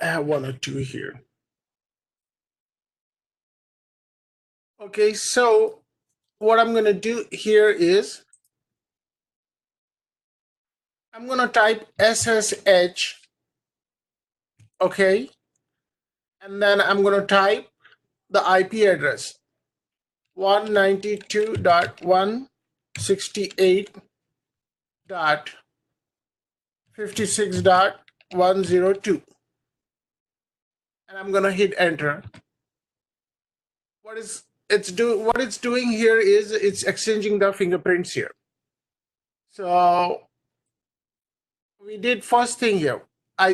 I have one or two here. Okay, so what I'm going to do here is I'm going to type SSH, okay, and then I'm going to type the IP address 192.168.56.102, and I'm going to hit enter. What it's doing here is it's exchanging the fingerprints here. So we did first thing here.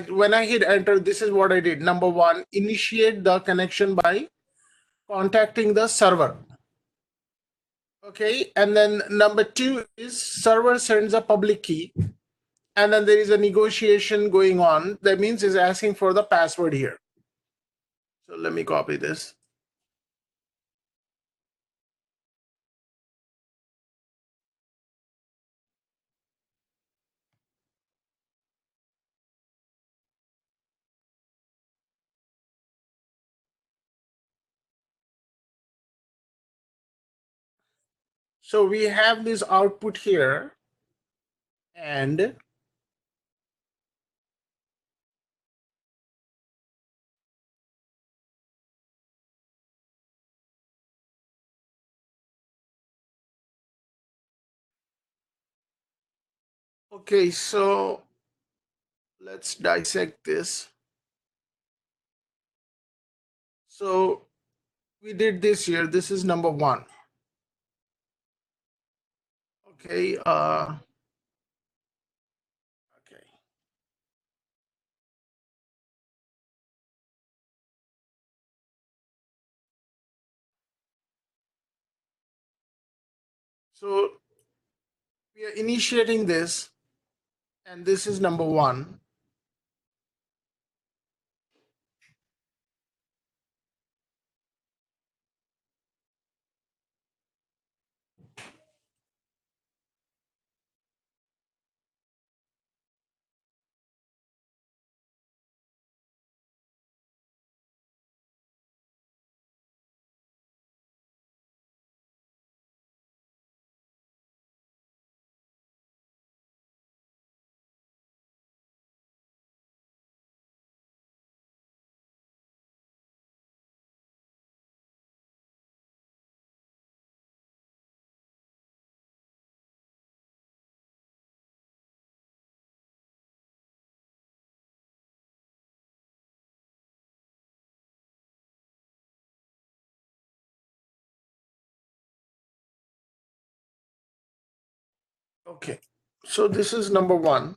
When I hit enter, this is what I did. Number one, initiate the connection by contacting the server. Okay, and then number two is server sends a public key, and then there is a negotiation going on. That means it's asking for the password here. So let me copy this. So we have this output here, and okay, so let's dissect this. So we did this here. This is number one. Okay. Okay. So we are initiating this, and this is number one. Okay. So this is number one.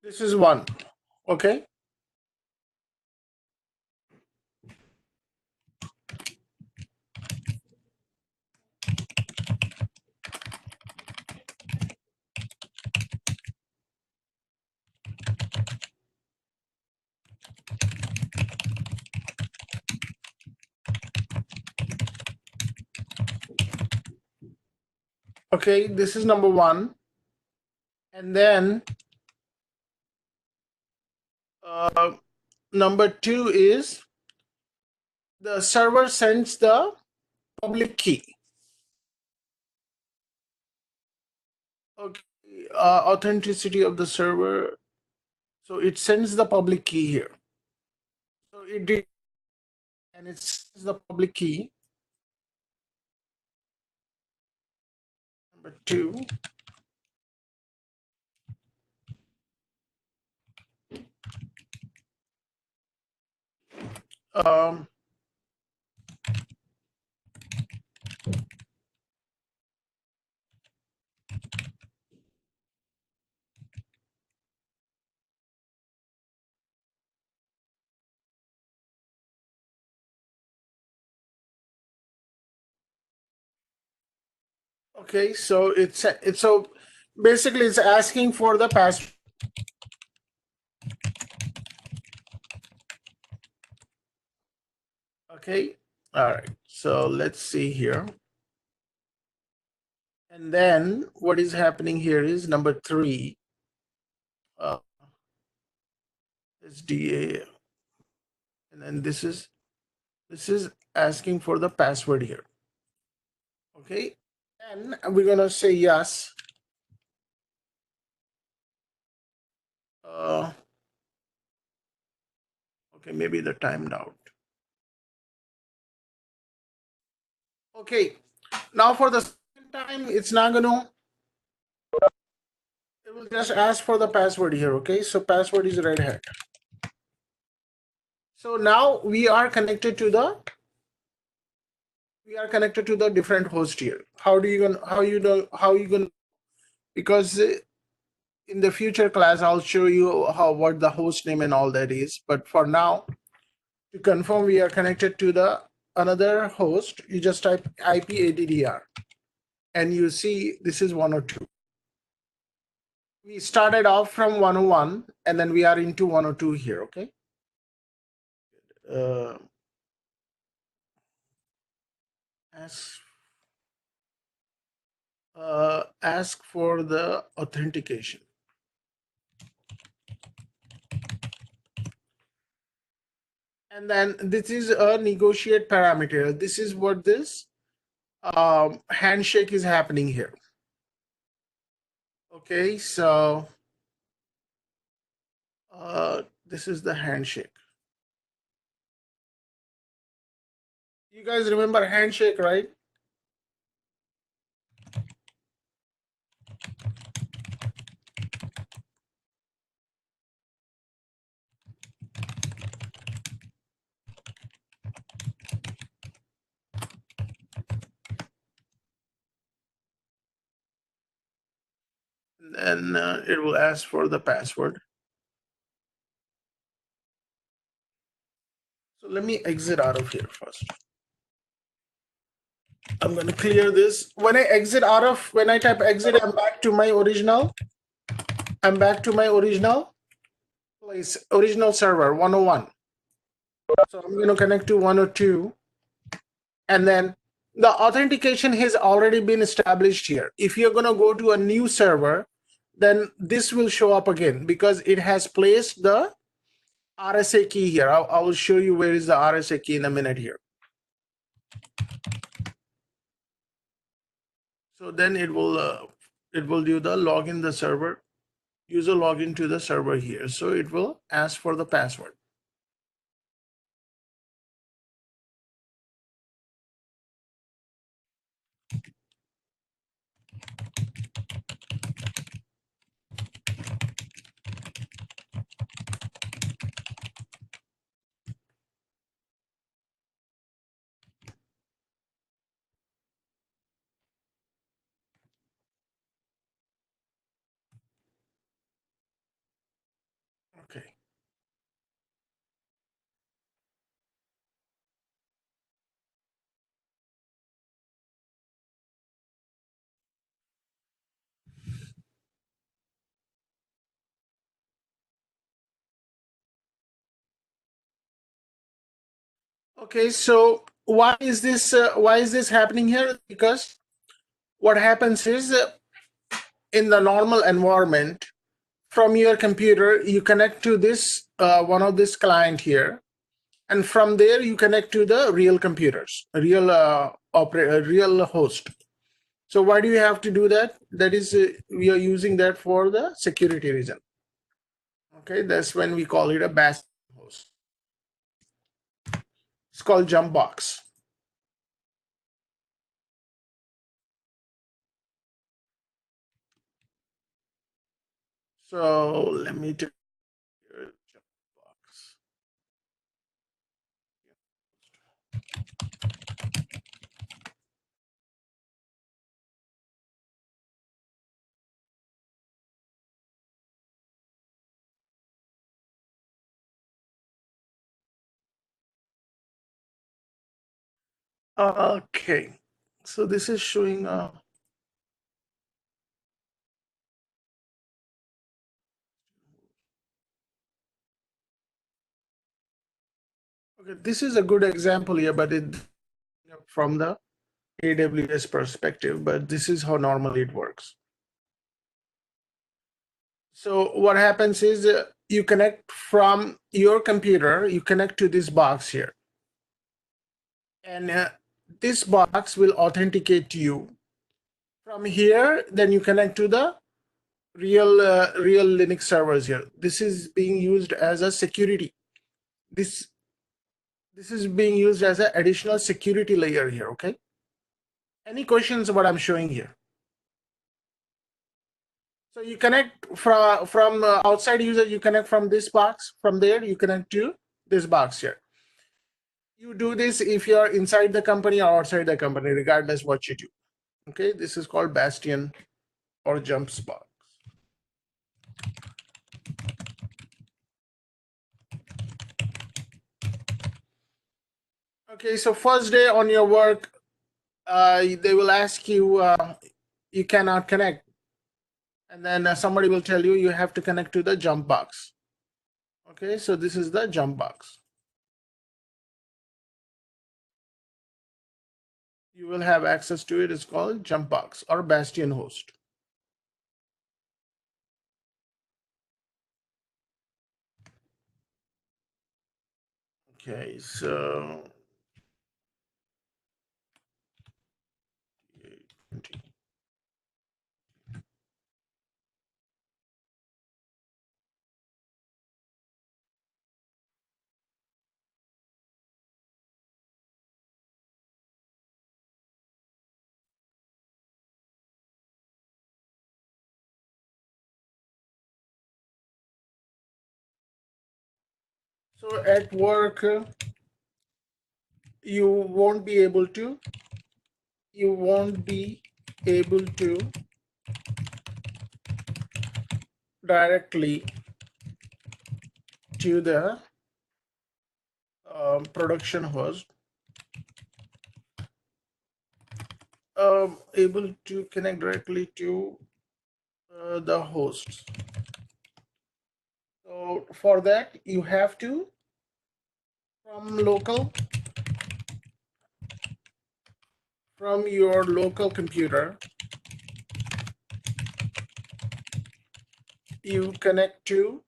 This is one. Okay. Okay. This is number one. And then uh, number two is the server sends the public key. Okay. Authenticity of the server. So it sends the public key here. So it did, and it sends the public key. Number two. Um, Okay, so it's so basically it's asking for the password. Okay, all right. So let's see here. And then what is happening here is number 3 is DA, and then this is asking for the password here. Okay, and we're gonna say yes. Okay, maybe the timed out. Okay, now for the second time, it's not gonna. It will just ask for the password here. Okay, so password is red hat. So now we are connected to the different host here. How you gonna because in the future class I'll show you what the host name and all that is. But for now, to confirm we are connected to the another host, you just type IP-addr and you see this is 102. We started off from 101 and then we are into 102 here. Okay. Uh, ask ask for the authentication. And then this is a negotiate parameter. This is what this handshake is happening here. Okay, so this is the handshake. You guys remember handshake, right? And it will ask for the password. So let me exit out of here first. I'm going to clear this. When I type exit, I'm back to my original place, original server 101. So I'm going to connect to 102. And then the authentication has already been established here. If you're going to go to a new server, then this will show up again because it has placed the RSA key here. I will show you where is the RSA key in a minute here. So then it will do the login the server, user login to the server here. So it will ask for the password. Okay. Okay, so why is this happening here? Because what happens is in the normal environment, from your computer, you connect to this one of this client here, and from there you connect to the real computers, real host. So why do you have to do that? That is, we are using that for the security reason. Okay, that's when we call it a bash host. It's called jump box. So let me take jump box. Okay, so this is showing Okay, this is a good example here, but it from the AWS perspective, but this is how normally it works. So what happens is you connect from your computer, you connect to this box here. And this box will authenticate you. From here, then you connect to the real Linux servers here. This is being used as a security. This is being used as an additional security layer here, okay? Any questions what I'm showing here? So you connect from outside user, you connect from this box. From there, you connect to this box here. You do this if you're inside the company or outside the company, regardless what you do. Okay, this is called Bastion or jump box. Okay, so first day on your work, they will ask you, you cannot connect. And then somebody will tell you, you have to connect to the jump box. Okay, so this is the jump box. You will have access to it. It's called jump box or Bastion host. Okay, so so at work, you won't be able to directly to the production host, able to connect directly to the hosts. So for that, you have to from your local computer, you connect to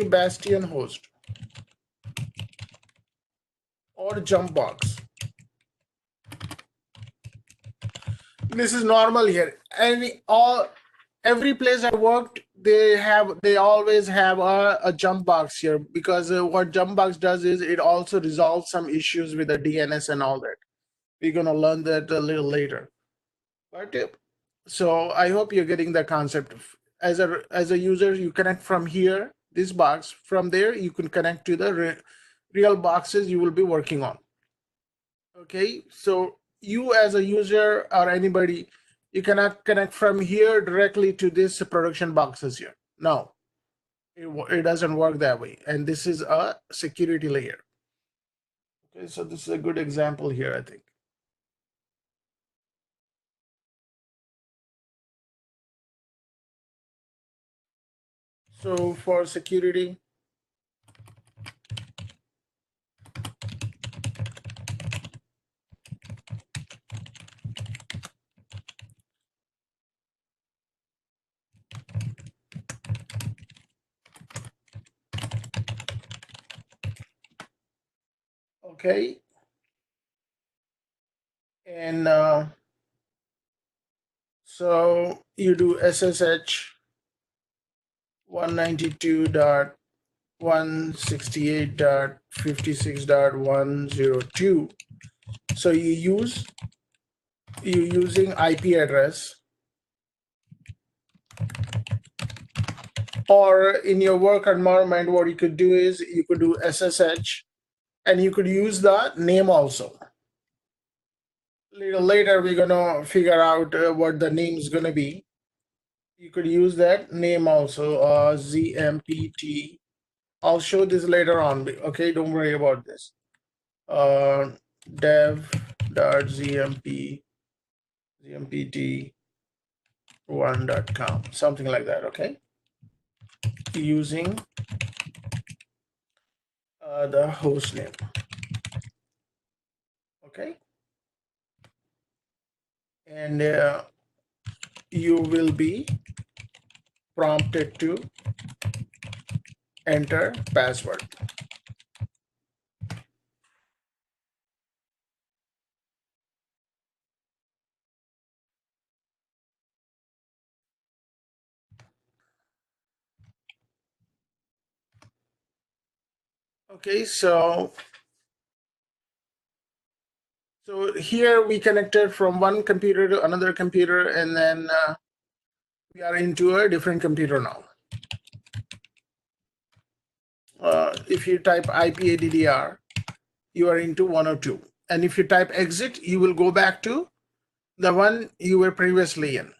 Bastion host or jump box. This is normal here. Every place I worked, they always have a jump box here, because what jump box does is it also resolves some issues with the DNS and all that. We're gonna learn that a little later. But so I hope you're getting the concept. As a user, you connect from here, this box. From there, you can connect to the real boxes you will be working on. Okay, so you as a user or anybody, you cannot connect from here directly to this production boxes here. No, it doesn't work that way. And this is a security layer. Okay, so this is a good example here, I think. So for security, okay, and so you do SSH 192.168.56.102. So you're using IP address, or in your work environment, what you could do is you could do SSH, and you could use the name also. Little later, we're gonna figure out what the name is gonna be. You could use that name also, ZMPT. I'll show this later on. Okay, don't worry about this. dev.zmpt1.com, something like that. Okay, using the host name. Okay, and you will be prompted to enter password. Okay, so here we connected from one computer to another computer, and then we are into a different computer now. If you type IPADDR, you are into 102. And if you type exit, you will go back to the one you were previously in.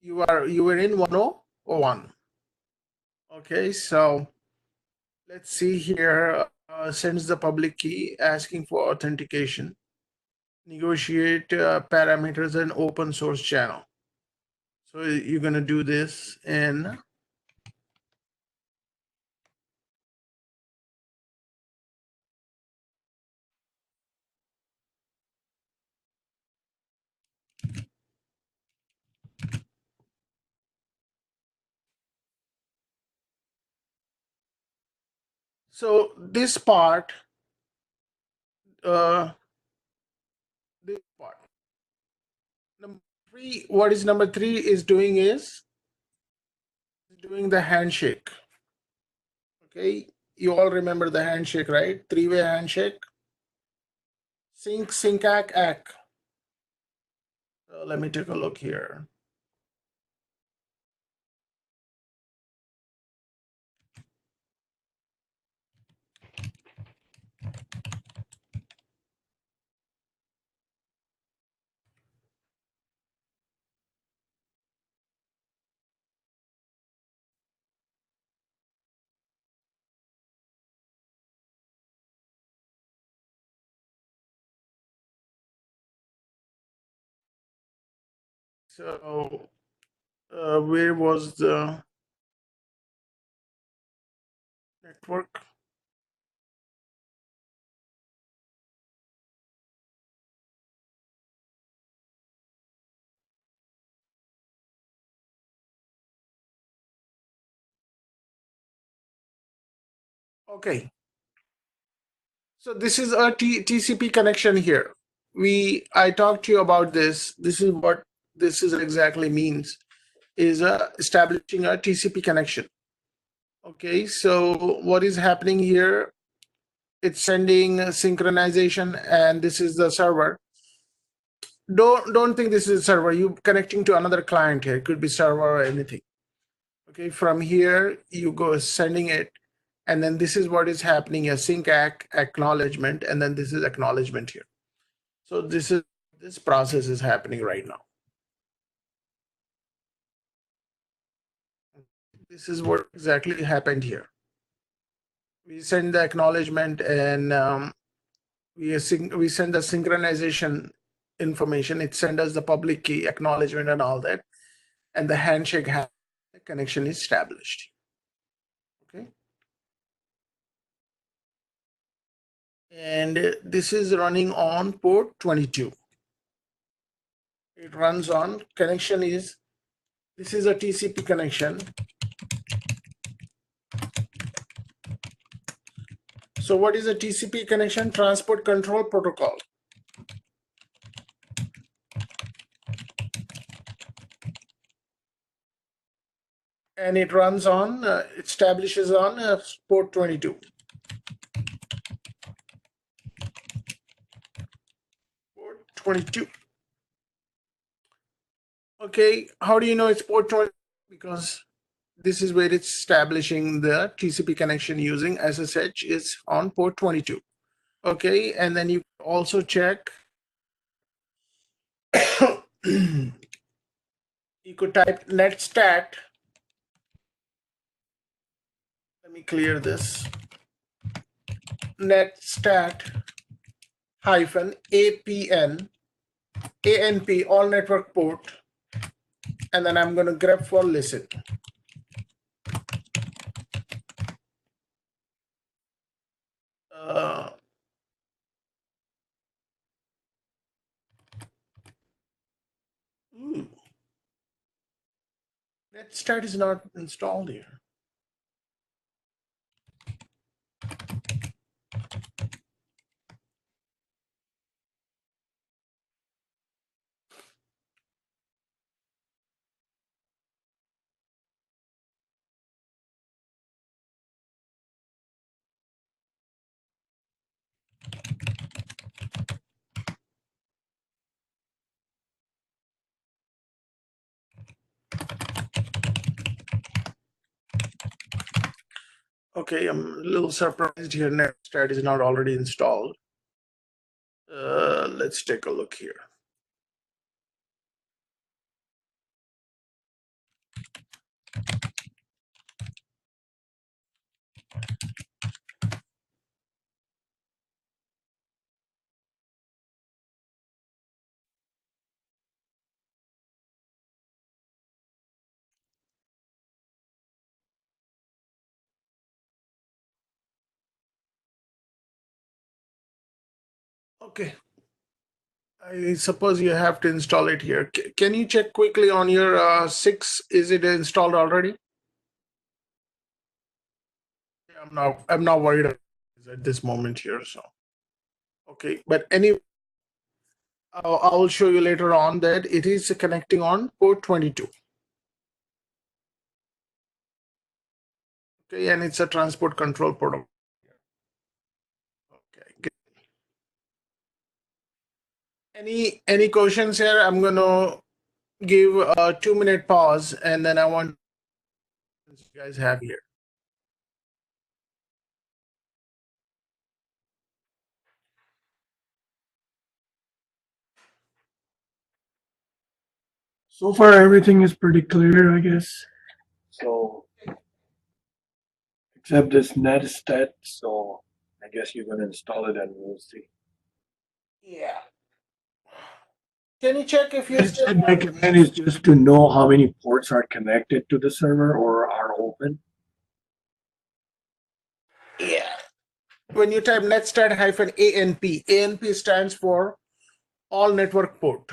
You were in 101. Okay, so let's see here. Sends the public key asking for authentication. Negotiate parameters and open source channel. So you're going to do this in so this part, this part. Number three, what is number three is doing is doing the handshake. Okay, you all remember the handshake, right? Three-way handshake. Sync, syncac, ack. So let me take a look here. So where was the network? Okay, so this is a TCP connection here. I talked to you about this. This is what this is exactly means, is establishing a TCP connection. Okay, so what is happening here? It's sending synchronization, and this is the server. Don't think this is a server. You connecting to another client here. It could be server or anything. Okay, from here you go sending it, and then this is what is happening: a sync acknowledgement, and then this is acknowledgement here. So this process is happening right now. This is what exactly happened here. We send the acknowledgement, and we send the synchronization information. It sends us the public key acknowledgement and all that, and the handshake connection is established. Okay, and this is running on port 22. It runs on connection is, this is a TCP connection. So what is a TCP connection? Transport Control Protocol. And it runs on, establishes on port 22. Port 22. Okay, how do you know it's port 20? Because this is where it's establishing the TCP connection using SSH is on port 22. Okay, and then you also check. You could type netstat. Let me clear this. Netstat hyphen APN, ANP, all network port, and then I'm going to grep for listen. Netstat is not installed here. Okay, I'm a little surprised here. Netstat is not already installed. Let's take a look here. Okay, I suppose you have to install it here. Can you check quickly on your 6? Is it installed already? I'm not worried about it at this moment here. So okay, but anyway, I will show you later on that it is connecting on port 22. Okay, and it's a transport control protocol. Okay, good. Any questions here? I'm gonna give a 2-minute pause, and then I want you guys have here. So far, everything is pretty clear, I guess. So, except this netstat, so I guess you're gonna install it and we'll see. Yeah. Can you check if you still And my command is just to know how many ports are connected to the server or are open. Yeah. When you type netstat -anp, ANP stands for all network port.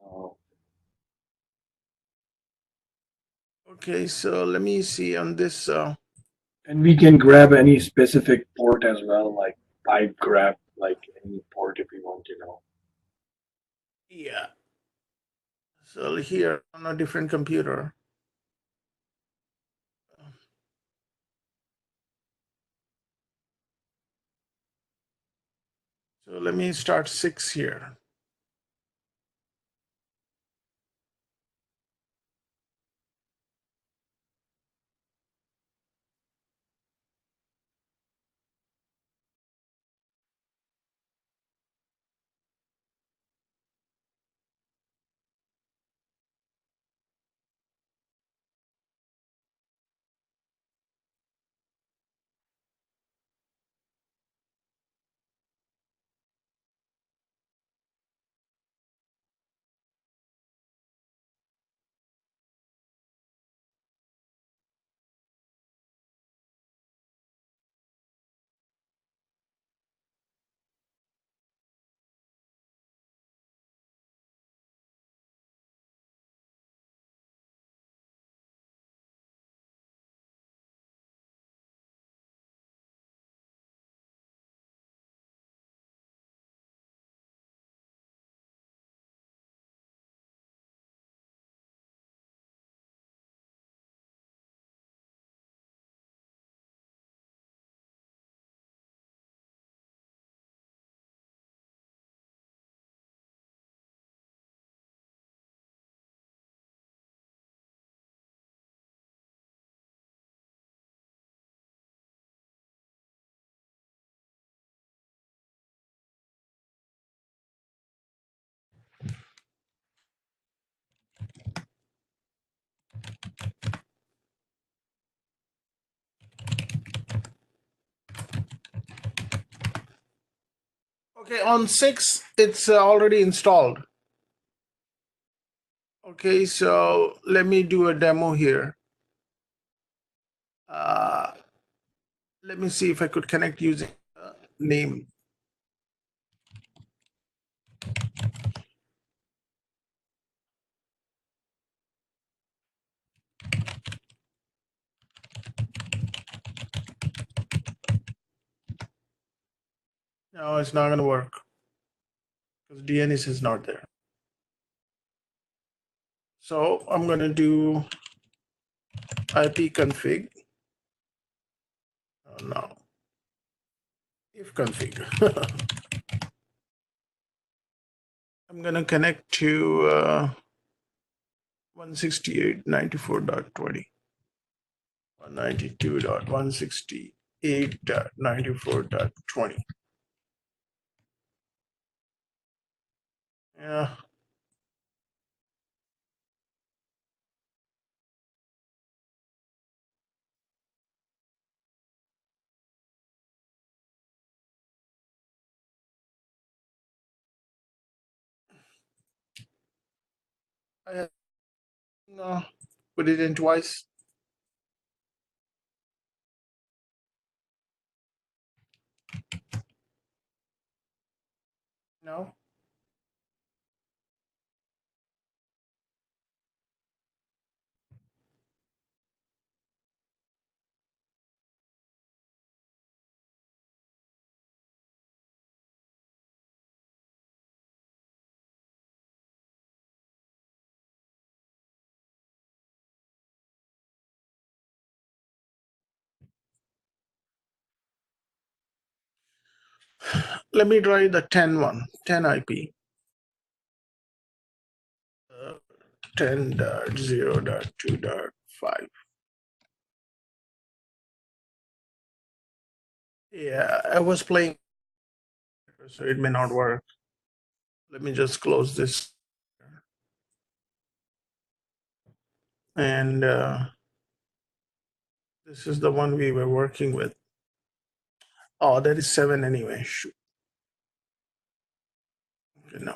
Oh. Okay, so let me see on this. And we can grab any specific port as well, like pipe grab, like any port if we want to know. Yeah. So here on a different computer. So let me start 6 here. Okay, on 6, it's already installed. Okay, so let me do a demo here. Let me see if I could connect using name. No, it's not going to work because DNS is not there. So I'm going to do ipconfig. Oh, no, if config. I'm going to connect to 168.94.20. 192.168.94.20. Yeah. I put it in twice. No. Let me try the 10 one, 10 IP. 10.0.2.5. Yeah, I was playing, so it may not work. Let me just close this. And this is the one we were working with. Oh, that is 7 anyway. Shoot. Okay, no.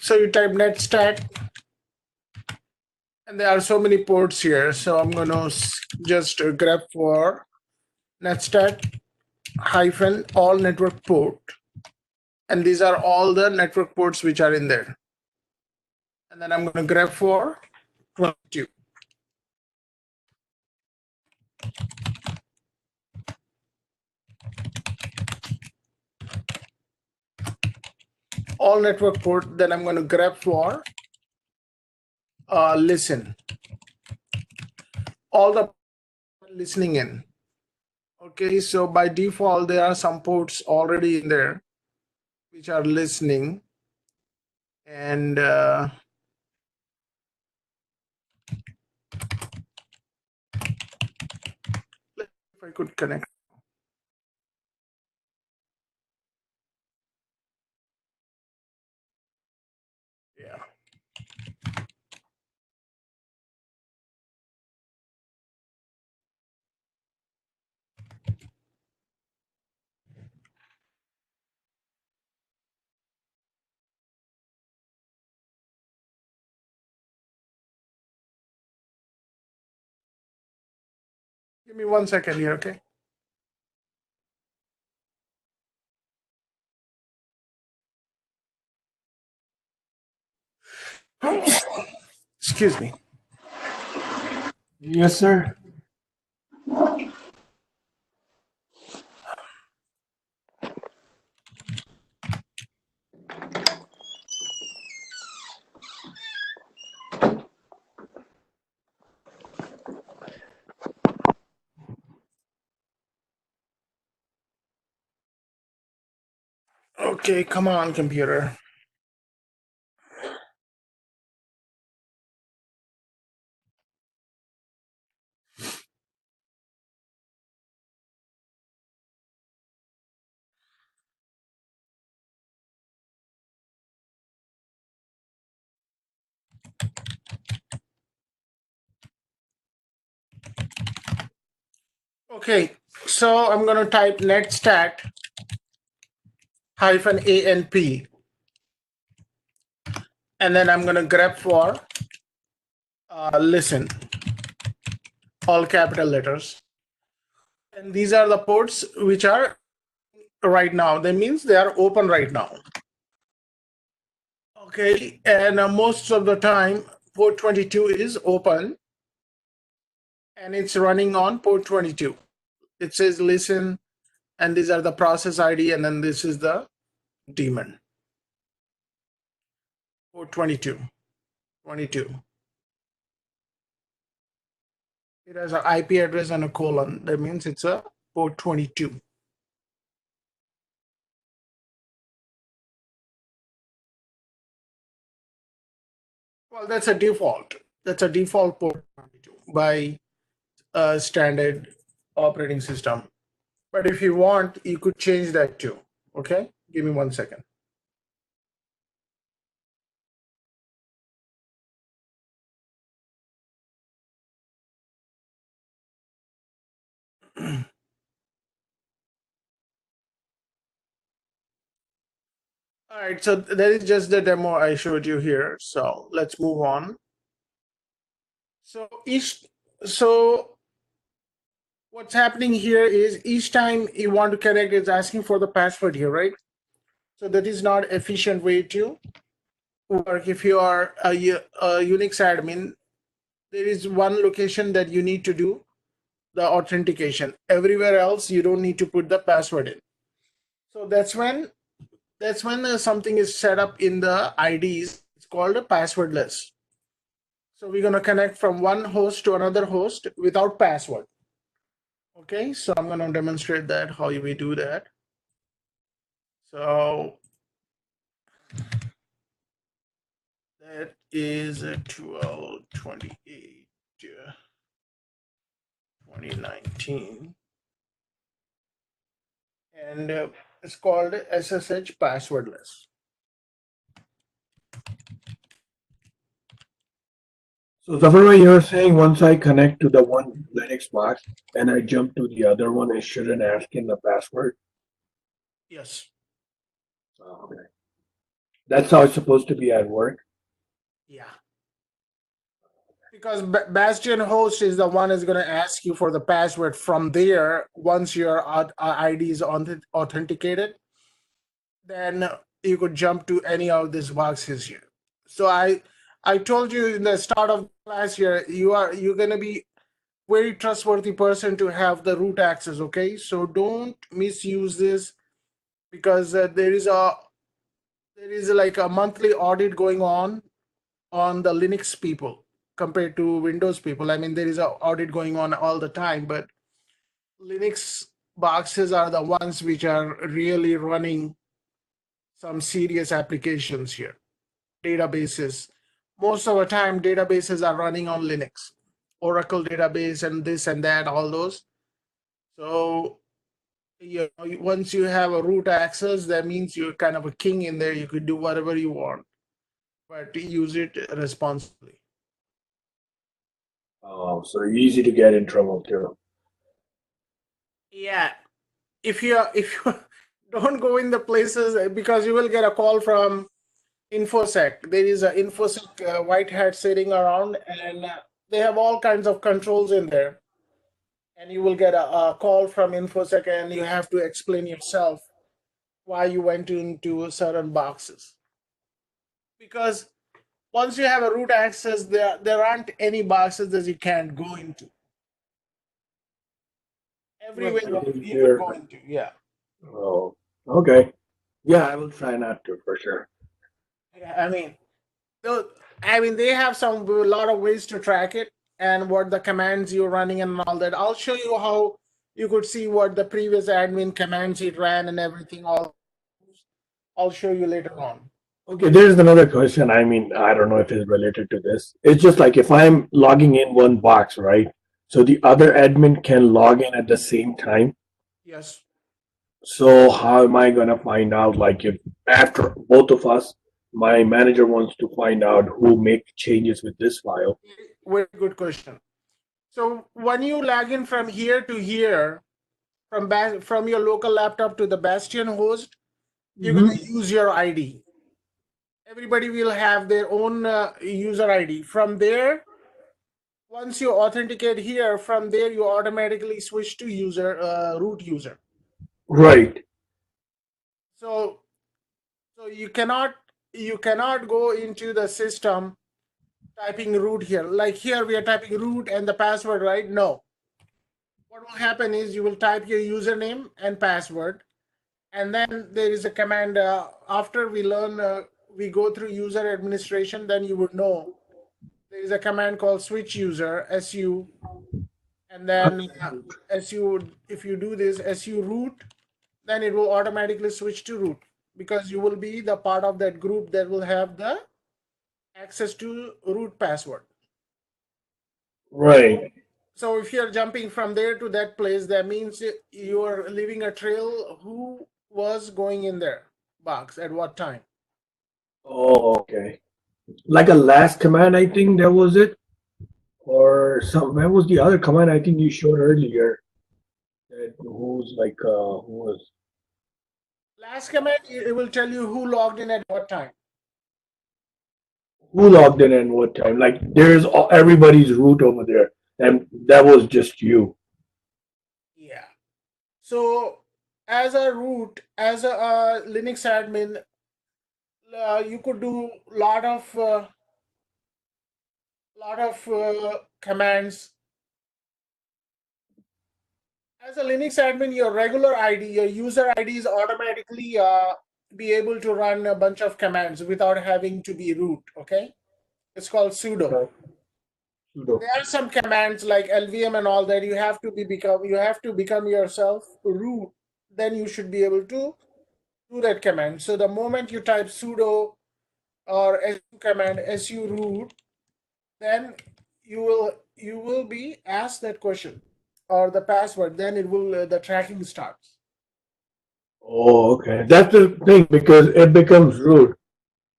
So you type net stack, and there are so many ports here. So I'm going to just grab for netstack hyphen all network port. And these are all the network ports which are in there. And then I'm going to grab for 22. All network port. Then I'm going to grab for listen. All the listening in. Okay, so by default, there are some ports already in there which are listening. And if I could connect. Yeah. Give me 1 second here, okay? Excuse me. Yes, sir. Okay, come on, computer. Okay, so I'm going to type netstat hyphen ANP, and then I'm going to grep for listen, all capital letters. And these are the ports which are right now. That means they are open right now. Okay, and most of the time, port 22 is open, and it's running on port 22. It says listen, and these are the process ID, and then this is the daemon. Port 22. 22. It has an IP address and a colon. That means it's a port 22. Well, that's a default. That's a default port 22 by a standard operating system. But if you want, you could change that too. Okay, give me 1 second. All right, so that is just the demo I showed you here. So let's move on. So what's happening here is each time you want to connect, it's asking for the password here, right? So that is not efficient way to work. If you are a Unix admin, there is one location that you need to do the authentication. Everywhere else, you don't need to put the password in. So that's when something is set up in the IDs. It's called a passwordless. So we're going to connect from one host to another host without password. Okay, so I'm going to demonstrate that, how we do that. So that is 12/28, 2019. And it's called SSH passwordless. So Zafar, you're saying once I connect to the one Linux box and I jump to the other one, it shouldn't ask in the password? Yes. Oh, okay. That's how it's supposed to be at work. Yeah. Because Bastion host is the one is going to ask you for the password from there. Once your ID is authenticated, then you could jump to any of these boxes here. So I told you in the start of class here, you're going to be very trustworthy person to have the root access. Okay, so don't misuse this, because there is like a monthly audit going on the Linux people compared to Windows people. I mean, there is an audit going on all the time, but Linux boxes are the ones which are really running some serious applications here. Databases. Most of the time, databases are running on Linux, Oracle database, and this and that, all those. So, once you have a root access, that means you're kind of a king in there. You could do whatever you want, but use it responsibly. Oh, so easy to get in trouble too. Yeah, if you don't go in the places, because you will get a call from infosec. There is a infosec white hat sitting around, and they have all kinds of controls in there, and you will get a call from infosec, and you have to explain yourself why you went into certain boxes. Because once you have a root access, there aren't any boxes that you can't go into. Everywhere Right. you could There. go into. Yeah. Oh, okay. Yeah, I will try not to for sure. Yeah. Though, they have some a lot of ways to track it and what the commands you're running and all that. I'll show you how you could see what the previous admin commands it ran and everything. All I'll show you later on. Okay, there's another question. I mean, I don't know if it's related to this. It's just like if I'm logging in one box, right? So the other admin can log in at the same time. Yes. So how am I gonna find out, like, if after both of us, my manager wants to find out who make changes with this file? Very good question. So when you log in from here to here, from your local laptop to the Bastion host, you're going to Hmm. use your ID. Everybody will have their own user ID. From there, once you authenticate here, from there you automatically switch to root user. Right. So you cannot go into the system typing root here. Like here we are typing root and the password, right? No. What will happen is you will type your username and password, and then there is a command after we go through user administration, then you would know there is a command called switch user su, and then su, if you do this su root, then it will automatically switch to root, because you will be the part of that group that will have the access to root password. Right. So if you're jumping from there to that place, that means you are leaving a trail who was going in there box at what time. Oh, okay. Like a last command, I think that was it. Or some, that was the other command I think you showed earlier. That who's like who was Last command, it will tell you who logged in at what time. who logged in and what time. Like there's everybody's root over there, and that was just you. Yeah. So as a Linux admin, you could do lot of commands. As a Linux admin, your regular ID, your user ID is automatically be able to run a bunch of commands without having to be root. Okay, it's called sudo. Okay. Sudo. There are some commands like LVM and all that you have to become yourself root. Then you should be able to do that command. So the moment you type sudo or su command su root, then you will be asked that question or the password. Then it will the tracking starts. Oh, okay. That's the thing because it becomes root.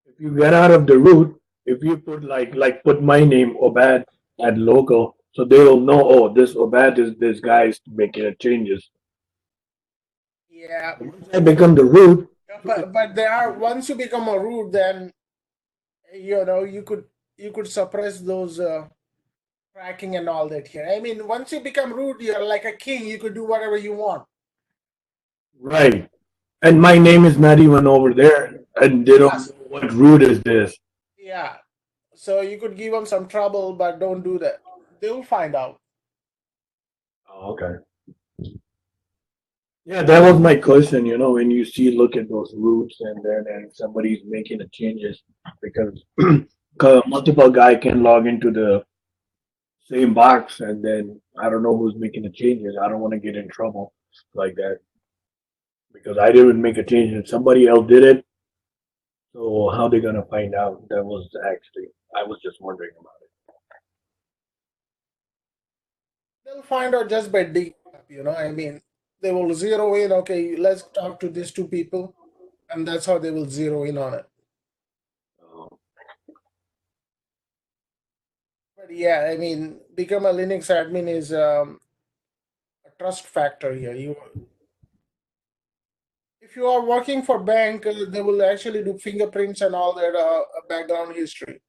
If you get out of the root, if you put like put my name Obad at local, so they'll know. Oh, this Obad is this guy's making the changes. Yeah, I become the root. but there are once you become a root, then you could suppress those tracking and all that here. Once you become root, you're like a king. You could do whatever you want. Right. And my name is not even over there, and they don't Yes. know what root is this. Yeah. So you could give them some trouble, but don't do that. They will find out. Oh, okay. Yeah, that was my question. You know, when you see look at those roots and then and somebody's making the changes because 'cause multiple guy can log into the same box and then I don't know who's making the changes. I don't want to get in trouble like that because I didn't make a change and somebody else did it. So how they gonna find out? That was actually I was just wondering about it. They'll find out just by digging up. They will zero in. Okay, let's talk to these two people, and that's how they will zero in on it. Oh, But yeah, become a Linux admin is a trust factor here. If you are working for bank, they will actually do fingerprints and all that background history.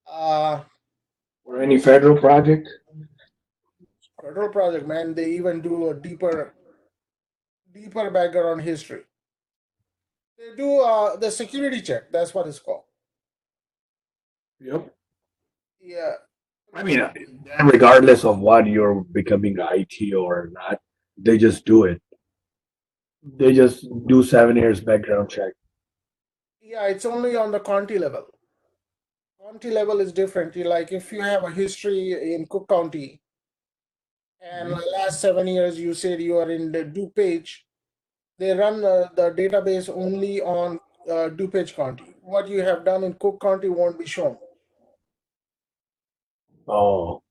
Uh, or any federal project? Federal project, man, they even do a deeper background history. They do the security check. That's what it's called. Yep. Yeah. I mean, regardless of what you're becoming IT or not, they just do it. They just do 7 years background check. Yeah, it's only on the county level. County level is different. Like if you have a history in Cook County and Mhm. the last 7 years you said you are in the DuPage, they run the database only on DuPage County. What you have done in Cook County won't be shown. Oh,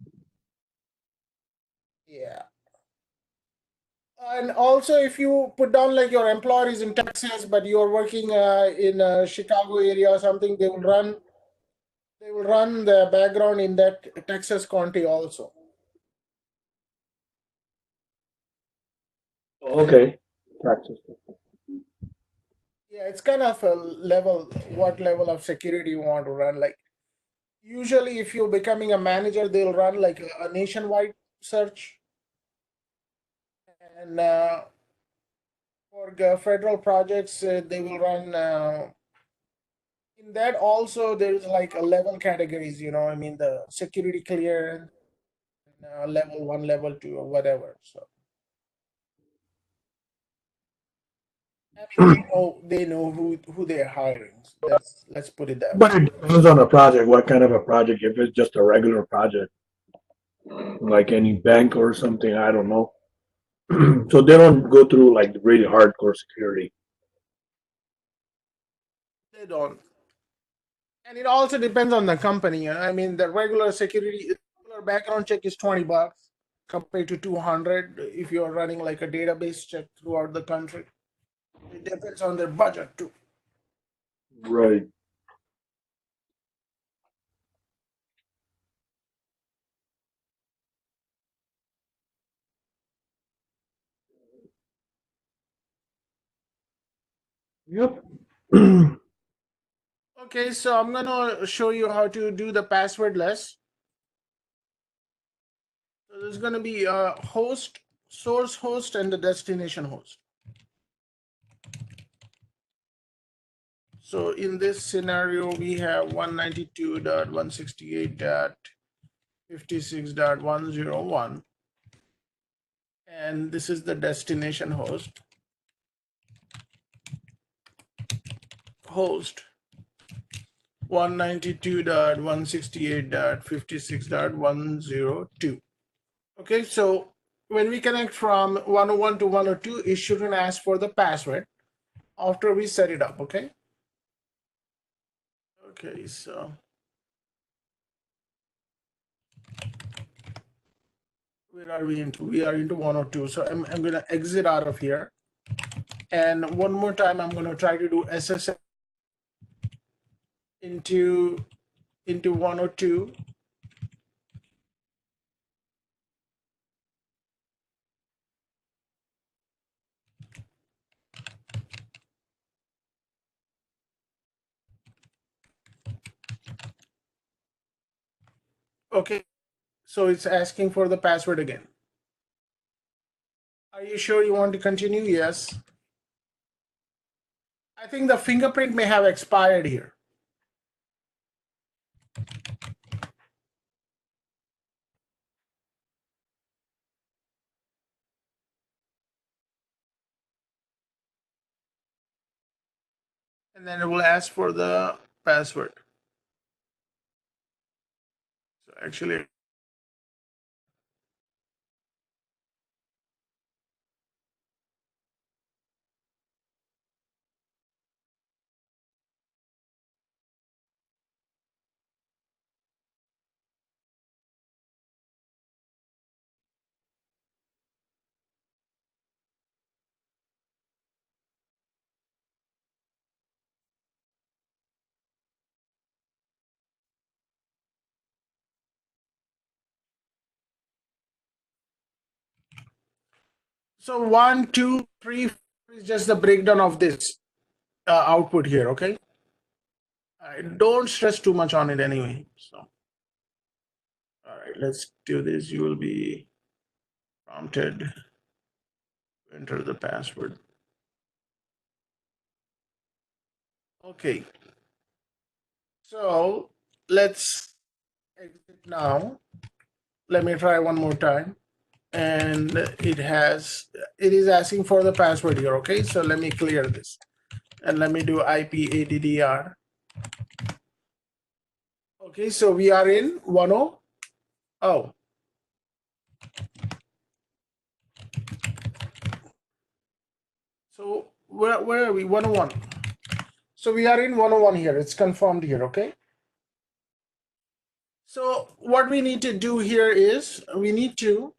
Yeah. And also, if you put down like your employer is in Texas, but you're working in Chicago area or something, they will run the background in that Texas county also. okay. Practice. Yeah, it's kind of a level, what level of security you want to run. Like usually, if you're becoming a manager, they'll run like a nationwide search, and for federal projects, they will run. In that also, there's like a level categories. I mean the security clearance, level one, level two, or whatever. So I mean, they know who they're hiring. Let's put it that way. But it depends on the project. What kind of a project? If it's just a regular project, like any bank or something, I don't know. So they don't go through like really hardcore security. They don't. And it also depends on the company. I mean, the regular background check is $20 compared to 200 if you're running like a database check throughout the country. It depends on their budget too. Right. Yep. Okay, so I'm gonna show you how to do the passwordless. So there's gonna be a host, source host, and the destination host. So in this scenario, we have 192.168.56.101, and this is the destination host 192.168.56.102. Okay, so when we connect from 101 to 102, it shouldn't ask for the password after we set it up. Okay, so where are we into? We are into 102. So I'm gonna exit out of here. And one more time, I'm gonna try to do SSL into 102. Okay, so it's asking for the password again. Are you sure you want to continue? Yes. I think the fingerprint may have expired here. And then it will ask for the password. So actually, so 1, 2, 3, 4 is just the breakdown of this output here. Okay, I don't stress too much on it anyway. So all right, let's do this. You will be prompted to enter the password. Okay, so let's exit now. Let me try one more time. And it is asking for the password here. Okay, so let me clear this and let me do IPADDR. Okay, so we are in 10. Oh, so where are we? 101. So we are in 101 here. It's confirmed here. Okay. So what we need to do here is we need to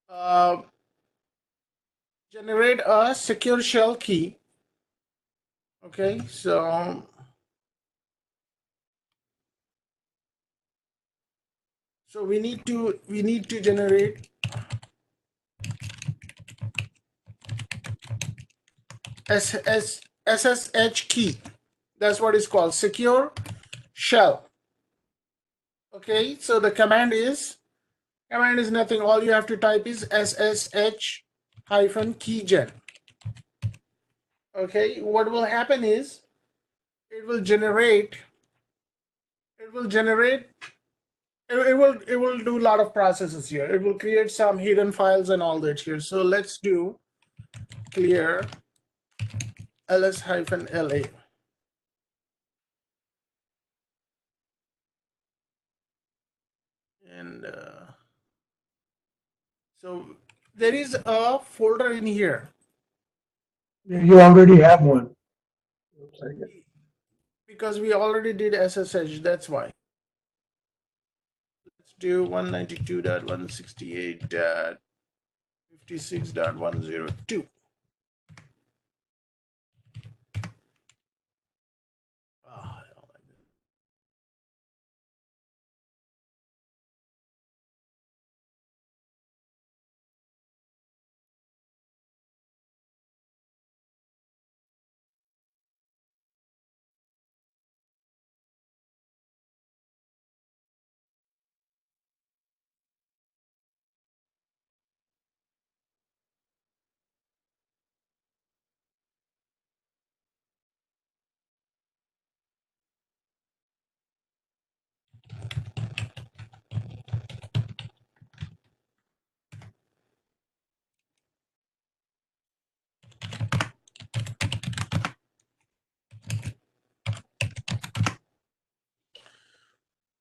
uh, generate a secure shell key. Okay, so we need to generate SSH key. That's what it's called, secure shell. Okay, so the command is nothing. All you have to type is SSH -keygen. Okay, what will happen is it will generate it will do a lot of processes here. It will create some hidden files and all that here. So let's do clear ls-la. And so there is a folder in here. You already have one. Because we already did SSH, that's why. Let's do 192.168.56.102.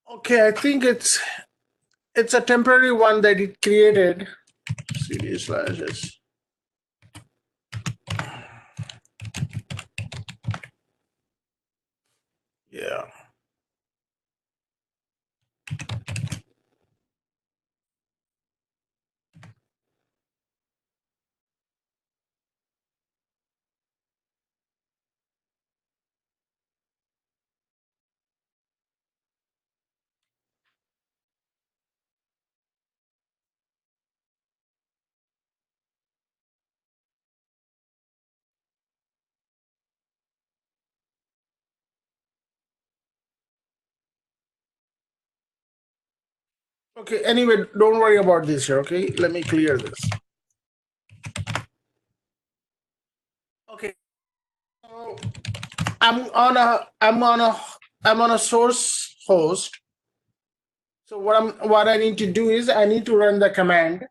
Oh, okay, I think it's a temporary one that it created. cd/s. Yeah. Okay, anyway, don't worry about this here, okay? Let me clear this. Okay. So I'm on a source host. So what I need to do is I need to run the command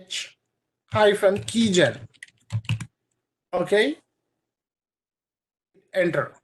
sh-keygen. Okay, enter.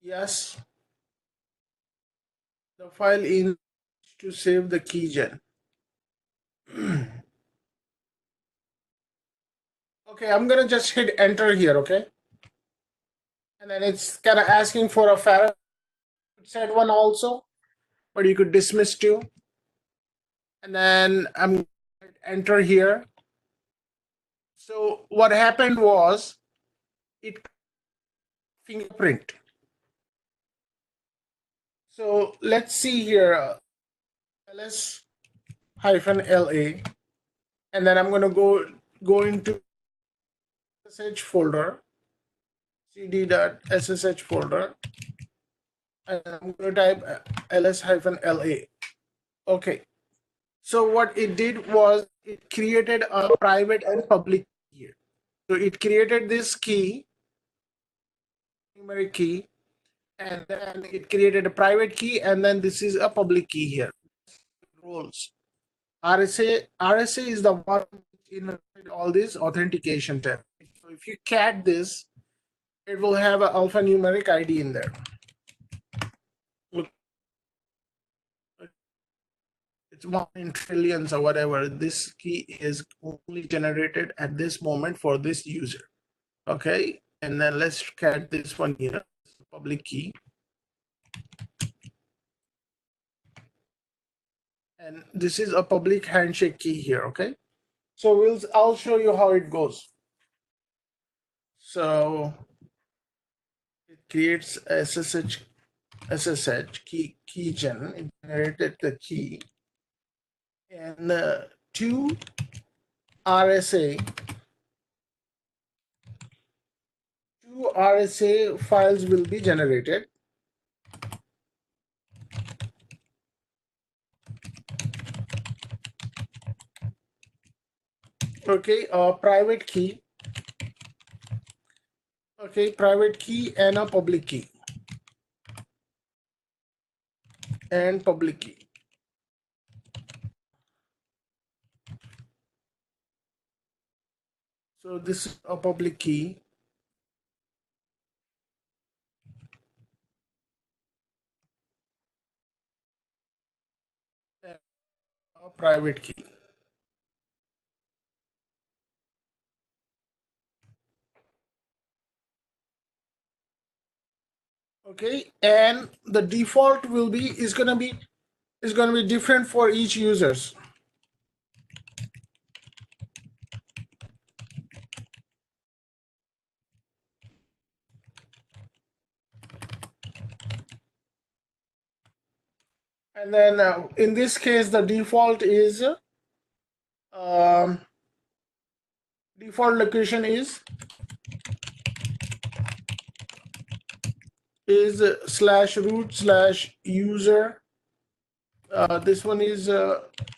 Yes, the file in to save the keygen. Okay, I'm gonna just hit enter here, okay? And then it's kind of asking for a Faraday set one also, but you could dismiss too. And then I'm gonna hit enter here. So what happened was it fingerprint. So let's see here, ls-la, and then I'm going to go into ssh folder, cd.ssh folder, and I'm going to type ls-la. Okay. So what it did was it created a private and public key here. So it created this key, numeric key, and then it created a private key, and then this is a public key here. Roles. RSA is the one in all these authentication tab. So if you cat this, it will have an alphanumeric ID in there. Look, it's 1 in trillions or whatever. This key is only generated at this moment for this user. Okay, and then let's cat this one here, public key. And this is a public handshake key here, okay? So I'll show you how it goes. So it creates SSH key gen, it generated the key, and two RSA files will be generated. Okay, private key. Okay, private key and a public key. And public key. So this is a public key. And a private key. Okay, and the default is gonna be different for each users. And then in this case, the default default location is /root/user. This one is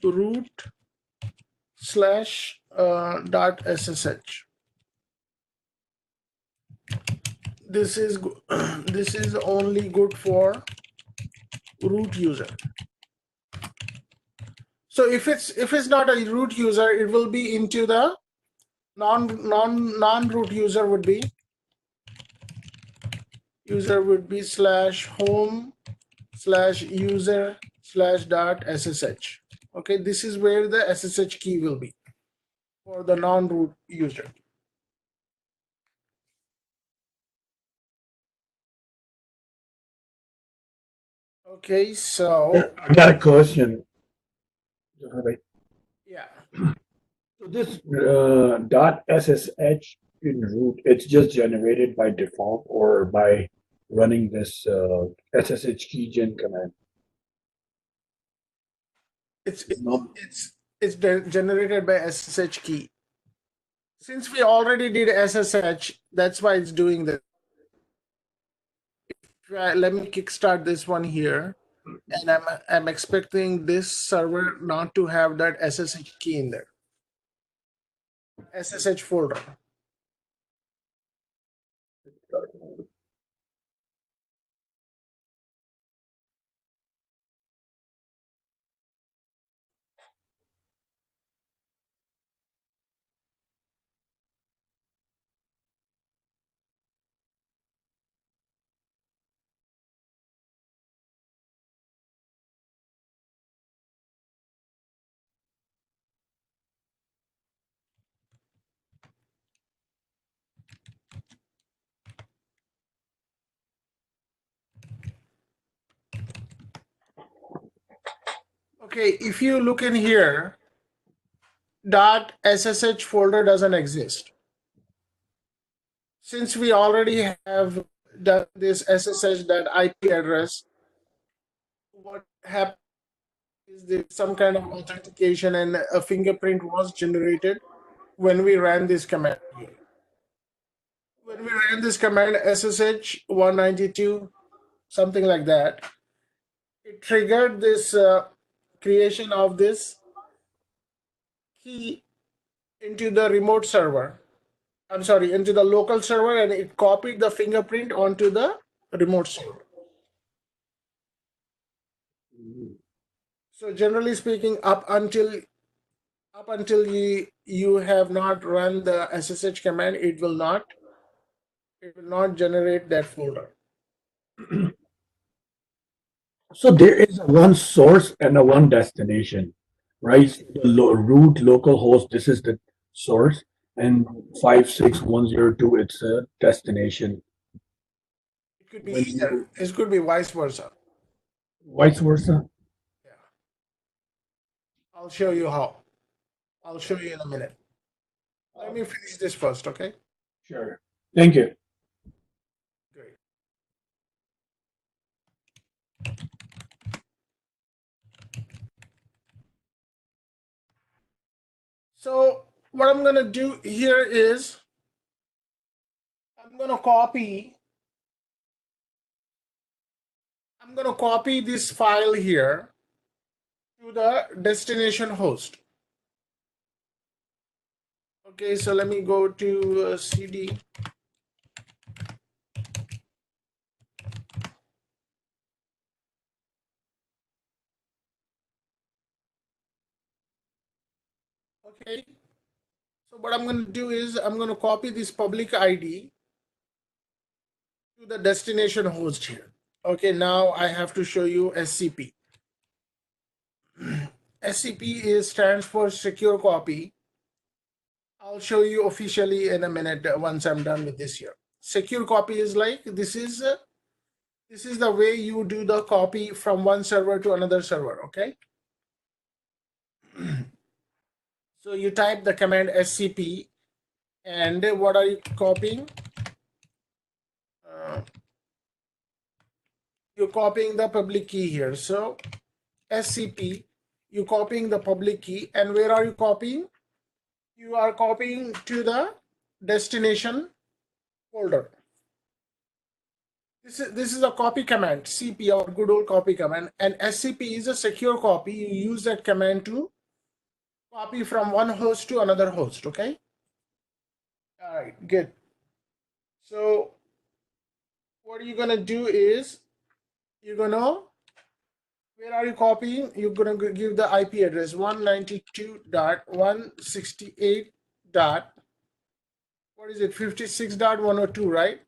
root slash .ssh. This is this is only good for root user. So if it's not a root user, it will be into the non-root user would be /home/user/.ssh. Okay, this is where the SSH key will be for the non-root user. Okay, so I got a question. yeah. So this .ssh in root, it's just generated by default or by running this SSH keygen command. It's No. generated by SSH key. Since we already did SSH, that's why it's doing that. Let me kickstart this one here, and I'm expecting this server not to have that SSH key in there. SSH folder. Okay, if you look in here, .ssh folder doesn't exist. Since we already have this SSH.IP address, what happened is that some kind of authentication and a fingerprint was generated when we ran this command here. When we ran this command SSH 192, something like that, it triggered this creation of this key into the remote server. I'm sorry, into the local server, and it copied the fingerprint onto the remote server. So generally speaking, up until you have not run the SSH command, it will not generate that folder. So there is a one source and a one destination, right? So the root localhost, this is the source, and 56102, it's a destination. It could be either. It could be vice versa. Vice versa. Yeah. I'll show you how. I'll show you in a minute. Let me finish this first, okay? Sure. Thank you. Great. So what I'm going to do here is I'm going to copy this file here to the destination host. Okay, so let me go to CD. Okay, so what I'm going to do is I'm going to copy this public ID to the destination host here. Okay, now I have to show you SCP. SCP stands for secure copy. I'll show you officially in a minute once I'm done with this here. Secure copy is like this is the way you do the copy from one server to another server. Okay. So you type the command SCP, and what are you copying? You're copying the public key here. So SCP, you're copying the public key, and where are you copying? You are copying to the destination folder. This is a copy command, CP, or good old copy command, and SCP is a secure copy. You use that command to copy from one host to another host. Okay. All right, good. So what you're gonna do is where are you copying? You're gonna give the IP address 192.168. What is it? 56.102, right?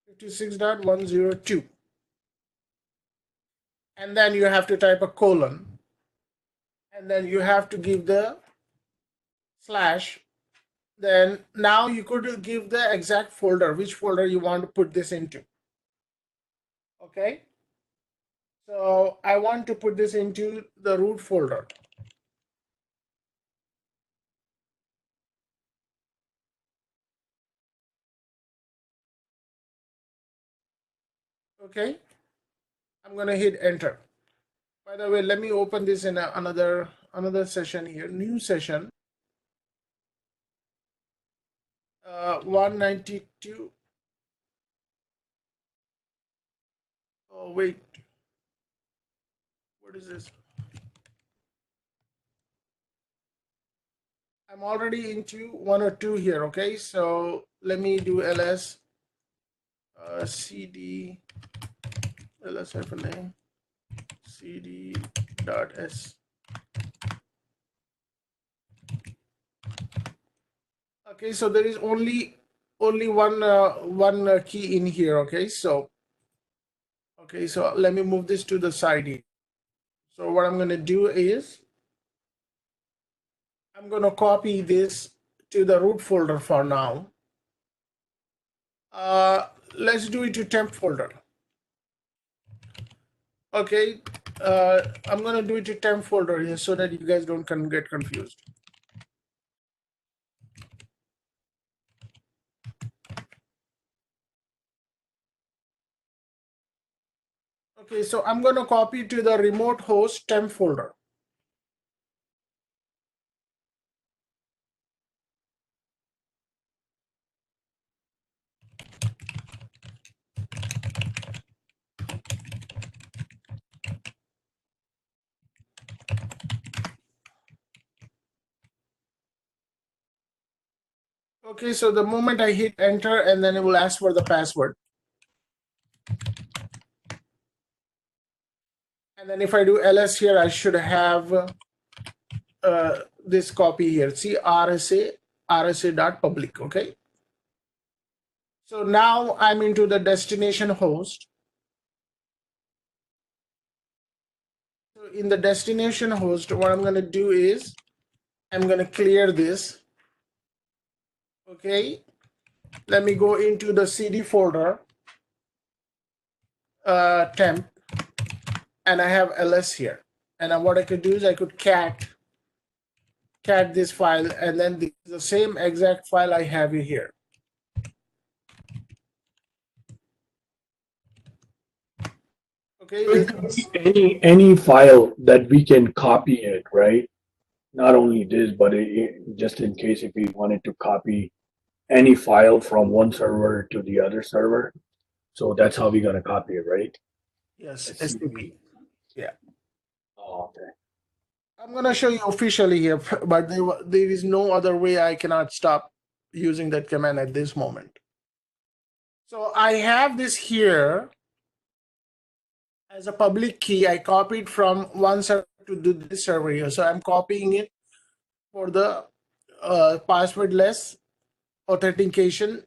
56.102. And then you have to type a colon. And then you have to give the slash. Then now you could give the exact folder, which folder you want to put this into. Okay. So I want to put this into the root folder. Okay. I'm going to hit enter. By the way, let me open this in another session here, new session. 192. Oh, wait. What is this? I'm already into 102 here. Okay. So let me do ls cd ls-a cd.s. Okay, so there is only one key in here. Okay, so let me move this to the side here. So what I'm going to do is I'm going to copy this to the root folder for now. Let's do it to temp folder. Okay, I'm going to do it to temp folder here so that you guys don't get confused. Okay, so I'm going to copy to the remote host temp folder. Okay, so the moment I hit enter, and then it will ask for the password. And then if I do ls here, I should have this copy here. See rsa.public. Okay. So now I'm into the destination host. So in the destination host, what I'm going to do is I'm going to clear this. Okay. Let me go into the CD folder, temp, and I have ls here. And what I could do is I could cat this file, and then the same exact file I have here. Okay. It could be any file that we can copy it, right? Not only this, but just in case if we wanted to copy any file from one server to the other server. So that's how we're gonna copy it, right? Yes, SCP. SCP. Yeah. Oh, okay. I'm going to show you officially here, but there is no other way. I cannot stop using that command at this moment. So I have this here as a public key. I copied from one server to this server here. So I'm copying it for the passwordless authentication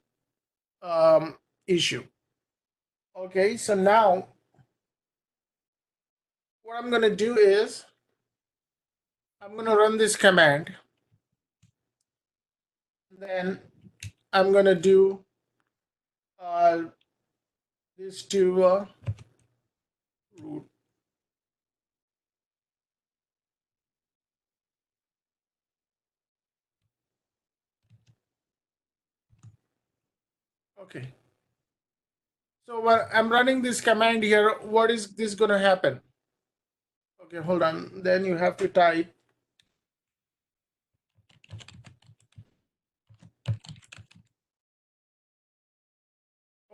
issue. Okay, so now what I'm going to do is I'm going to run this command. Then I'm going to do this to root. Okay. So when I'm running this command here, what is this going to happen? Okay, hold on. Then you have to type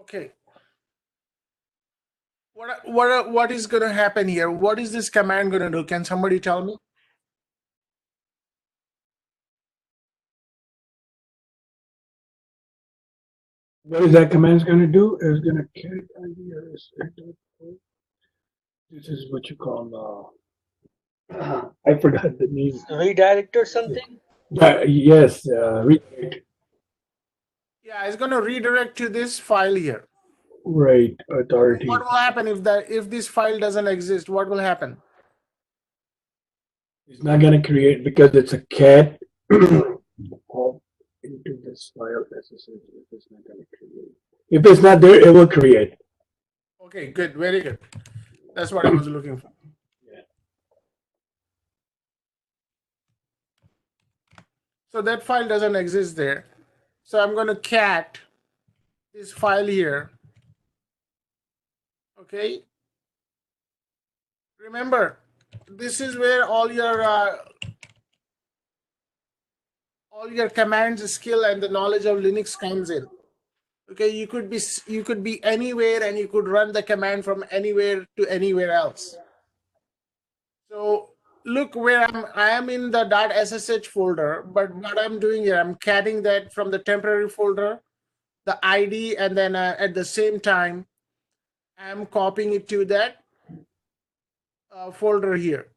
okay. What is going to happen here? What is this command going to do? Can somebody tell me? What is that command's gonna do? It's gonna carry ID or this is what you call I forgot the name. Redirect or something? Yeah, yes, redirect. Yeah, it's going to redirect to this file here. Right, What authority. will happen if this file doesn't exist? What will happen? It's not gonna create because it's a cat into this file SSH. It's not gonna create. If it's not there, it will create. Okay, good, very good. That's what I was looking for. Yeah. So that file doesn't exist there. So I'm going to cat this file here. Okay. Remember, this is where all your commands skill and the knowledge of Linux comes in. Okay, you could be anywhere and you could run the command from anywhere to anywhere else. So look where I am in the .ssh folder, but what I'm doing here, I'm catting that from the temporary folder, the ID, and then at the same time, I'm copying it to that folder here.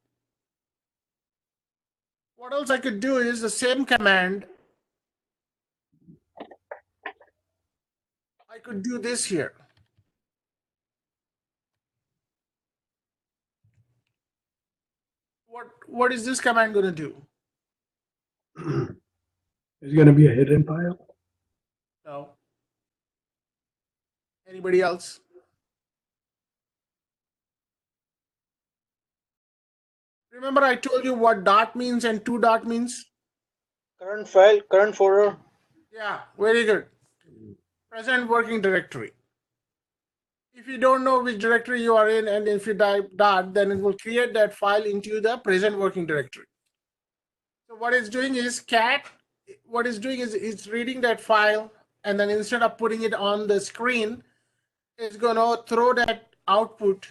What else I could do is the same command. I could do this here. What is this command going to do? It's gonna be a hidden file. No. Anybody else? Remember I told you what dot means and two dot means? Current file, current folder. Yeah, very good. Present working directory. If you don't know which directory you are in, and if you type dot, then it will create that file into the present working directory. So what it's doing is cat, what it's doing is it's reading that file, and then instead of putting it on the screen, it's gonna throw that output.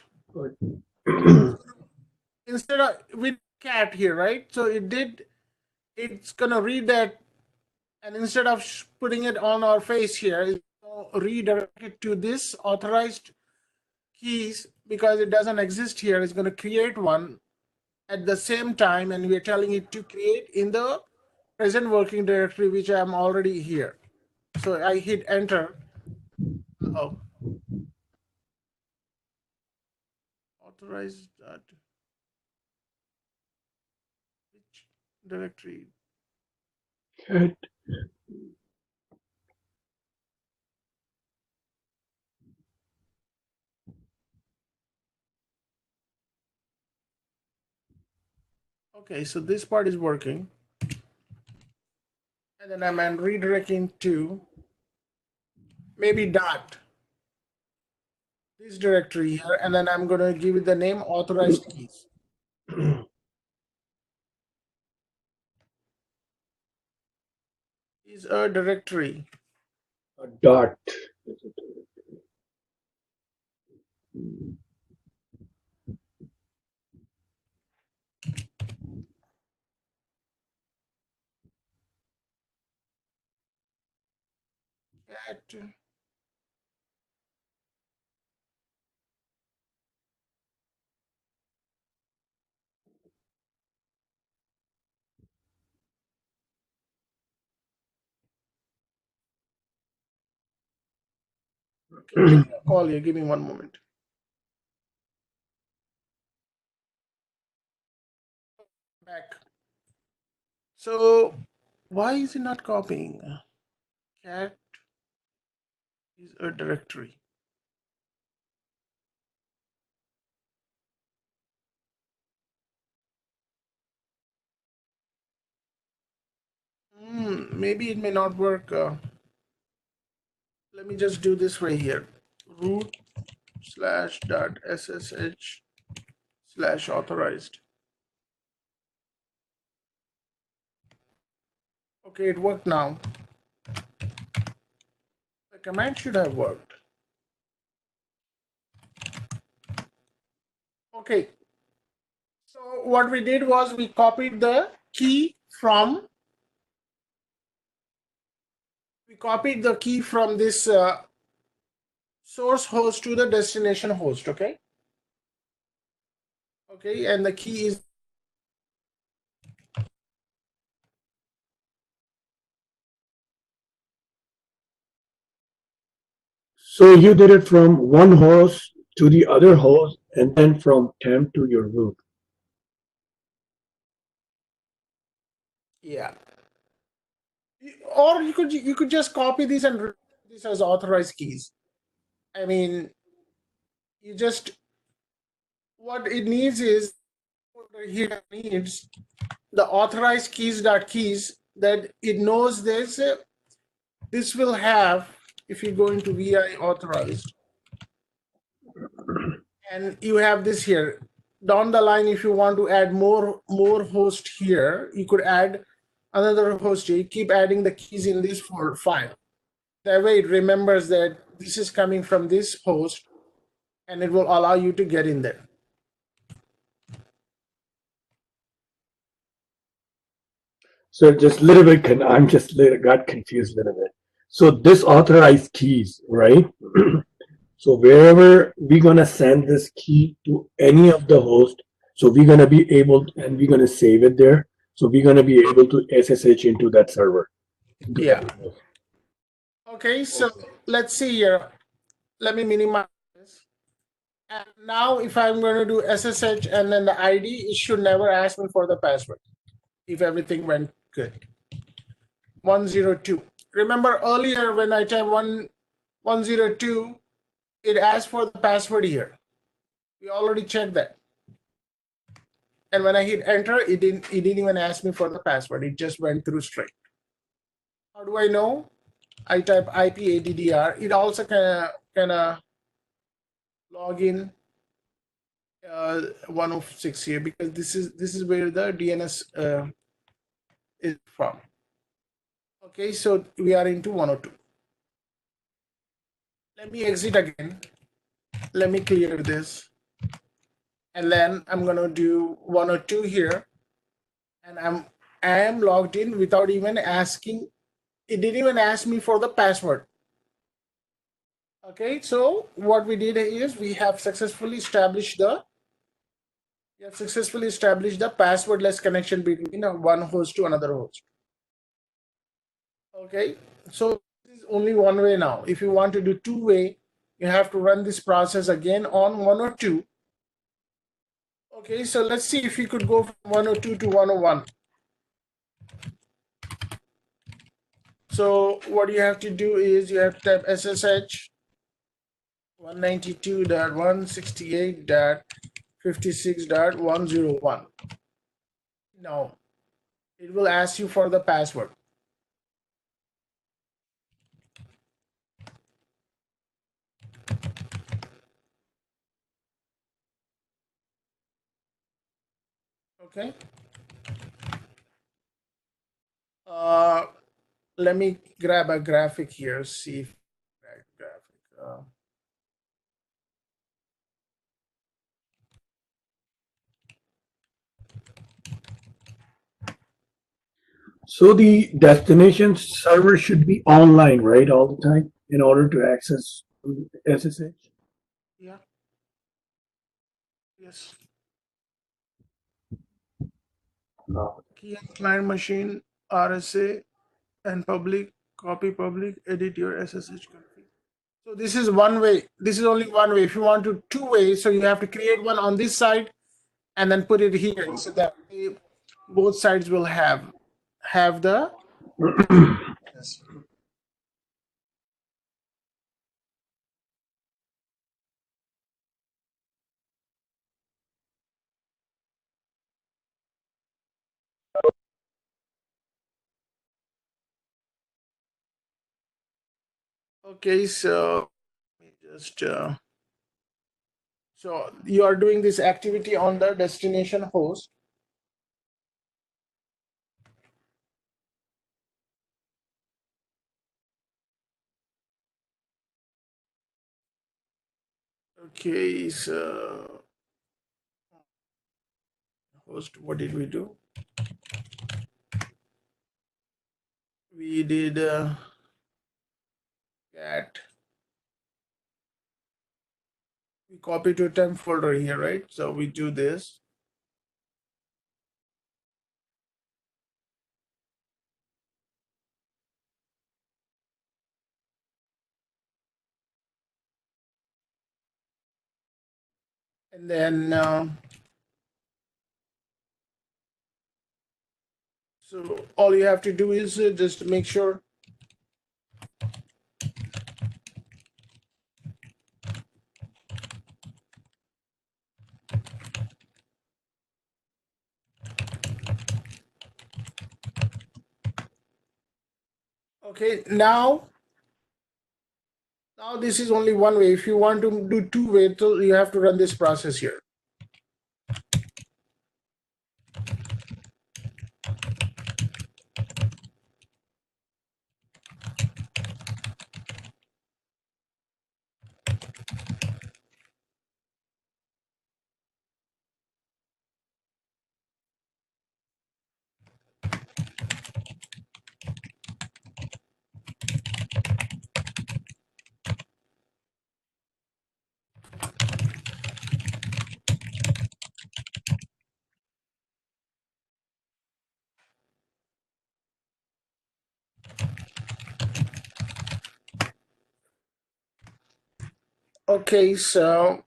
Instead of with cat here, right? So it's gonna read that, and instead of putting it on our face here, it's gonna redirect it to this authorized keys, because it doesn't exist here. It's gonna create one at the same time, and we're telling it to create in the present working directory, which I'm already here. So I hit enter. Oh, authorized that. Which directory? Okay, so this part is working. And then I'm redirecting to maybe dot this directory here, and then I'm going to give it the name authorized keys. Is a directory. A dot. Cat. Okay, give me a call here. Give me one moment. Back. So why is it not copying? Cat is a directory. Maybe it may not work. Let me just do this way here. Root slash dot ssh slash authorized. Okay, it worked now. The command should have worked. Okay. So what we did was we copied the key from this source host to the destination host. Okay. Okay, and the key is So you did it from one host to the other host, and then from temp to your root. yeah. Or you could just copy these and read this as authorized keys. I mean, you just what it needs is here needs the authorized keys that it knows this. This will have, if you go into VI authorized, and you have this here. Down the line, if you want to add more host here, you could add another host here. You keep adding the keys in this file. That way it remembers that this is coming from this host, and it will allow you to get in there. So just a little bit, I'm just got confused a little bit. So this authorized keys, right? So wherever we're gonna send this key to any of the host, so we're gonna be able, and we're gonna save it there. So we're gonna be able to SSH into that server. Yeah. Okay, so let's see here. Let me minimize this. And now if I'm going to do SSH and then the ID, it should never ask me for the password if everything went good. 102. Remember earlier when I typed 102, it asked for the password here. We already checked that. And when I hit enter, it didn't even ask me for the password. It just went through straight. How do I know? I type IP addr. It also kind of login 106 here, because this is where the DNS is from. Okay, so we are into 102. Let me exit again. Let me clear this. And then I'm gonna do 102 here. And I am logged in without even asking. It didn't even ask me for the password. Okay, so what we did is we have successfully established the passwordless connection between one host to another host. Okay, so this is only one way now. If you want to do two-way, you have to run this process again on 102. Okay, so let's see if you could go from 102 to 101. So what you have to do is you have to type SSH 192.168.56.101. Now it will ask you for the password. Okay. Let me grab a graphic here. See if graphic. So the destination server should be online, right, all the time in order to access SSH? Yeah. Yes. No. Key and client machine, RSA, and public, copy public, edit your SSH config. So this is one way. This is only one way. If you want to two ways, so you have to create one on this side and then put it here, so that both sides will have the. Yes. Okay, so let me just so you are doing this activity on the destination host. Okay, so host, what did we do? We did cat. We copy to a temp folder here, right? So we do this. And then so all you have to do is just make sure okay, now this is only one way. If you want to do two way, so you have to run this process here. Okay, so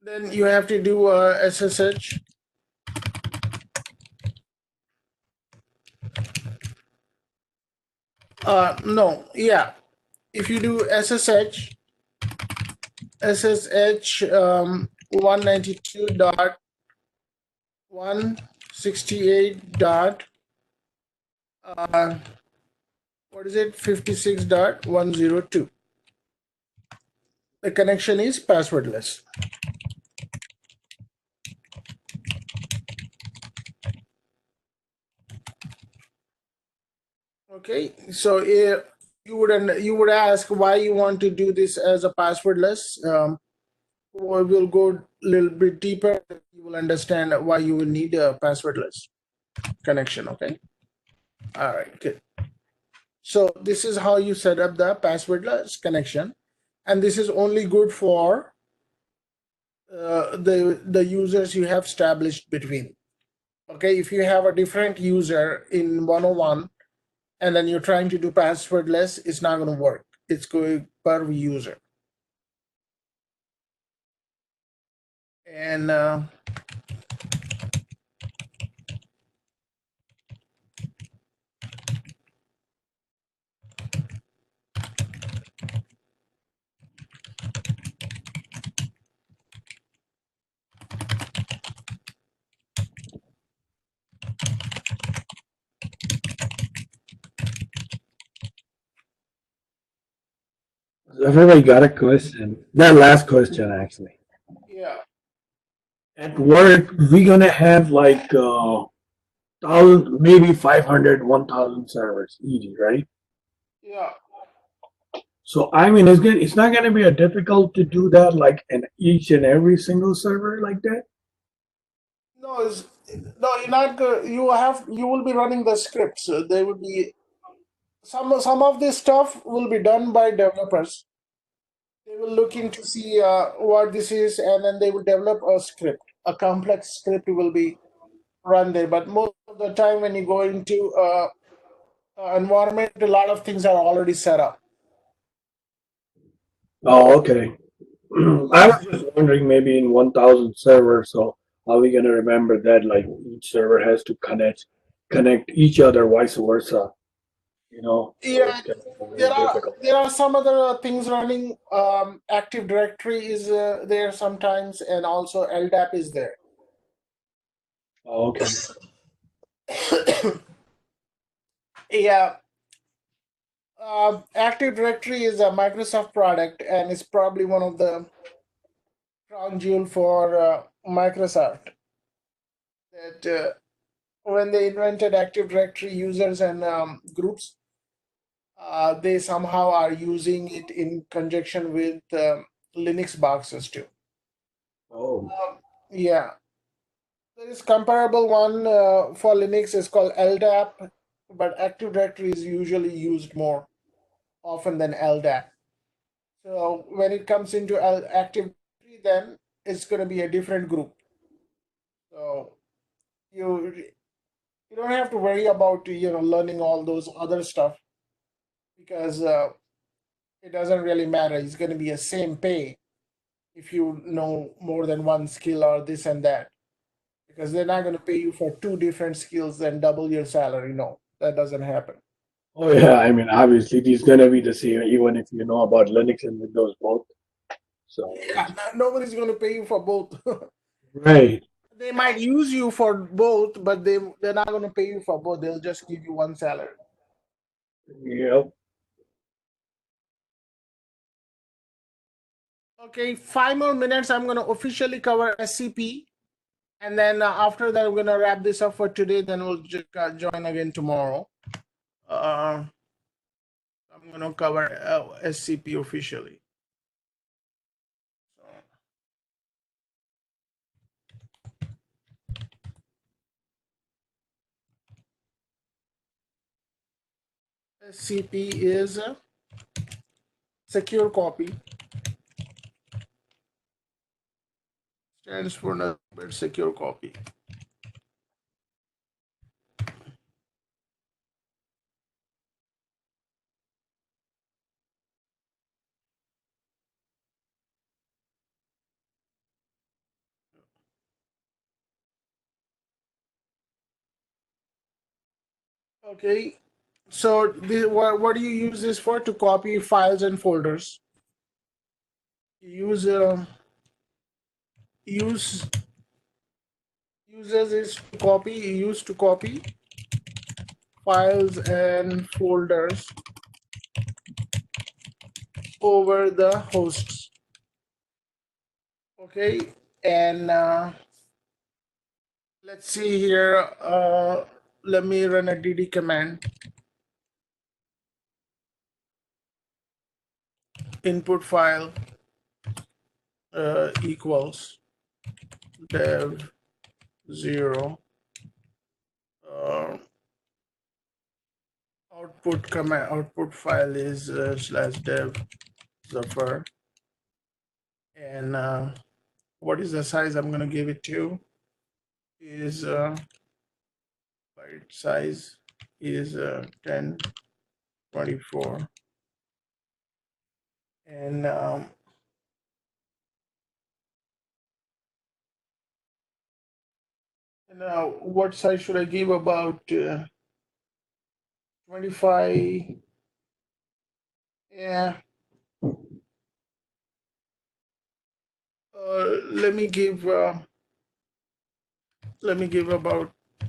then you have to do SSH. No, yeah. If you do SSH 192 168 dot what is it, 56.102. The connection is passwordless. Okay, so you would ask why you want to do this as a passwordless. We'll go a little bit deeper. You will understand why you will need a passwordless connection. Okay. All right. Good. So this is how you set up the passwordless connection, and this is only good for the users you have established between. Okay, if you have a different user in 101 and then you're trying to do passwordless, it's not going to work. It's going per user. And Everybody got a question. That last question, actually. yeah, At work, we're gonna have like thousand, maybe 500, 1,000 servers, easy, right? yeah. So I mean, it's not gonna be a difficult to do that like in each and every single server like that. No, no, you're not good. You will be running the scripts. There will be some of this stuff will be done by developers. They will look into see what this is, and then they will develop a script. A complex script will be run there. But most of the time, when you go into environment, a lot of things are already set up. Oh, okay. I was just wondering, maybe in 1,000 servers, so are we gonna remember that like each server has to connect each other, vice versa? So Yeah, it's gonna be very difficult. there are some other things running. Active Directory is there sometimes, and also LDAP is there. Oh, okay. Yeah, Active Directory is a Microsoft product, and it's probably one of the crown jewel for Microsoft. That when they invented Active Directory, users and groups, they somehow are using it in conjunction with Linux boxes too. Oh, Yeah, there is comparable one for Linux is called LDAP, but Active Directory is usually used more often than LDAP. So when it comes into Active Directory, then it's going to be a different group. So you you don't have to worry about learning all those other stuff because it doesn't really matter. It's going to be a same pay if you know more than one skill or this and that, because they're not going to pay you for two different skills and double your salary. No, that doesn't happen. oh yeah. I mean, obviously, these gonna be the same, even if you know about Linux and Windows both. So, Yeah, nobody's going to pay you for both. right. They might use you for both, but they're not going to pay you for both. They'll just give you one salary. Yep. Okay, 5 more minutes. I'm going to officially cover SCP, and then after that, we're going to wrap this up for today. Then we'll just join again tomorrow. Uh, I'm going to cover SCP officially. So, SCP is a secure copy. Stands for nothing but secure copy. Okay, so what do you use this for? To copy files and folders. You use use Users is to copy, used to copy files and folders over the hosts. Okay, and let's see here. Let me run a dd command. Input file equals dev 0 output command. Output file is slash dev Zafar, and what is the size I'm going to give it to is byte size is 1024, and now what size should I give? About 25. Yeah, let me give about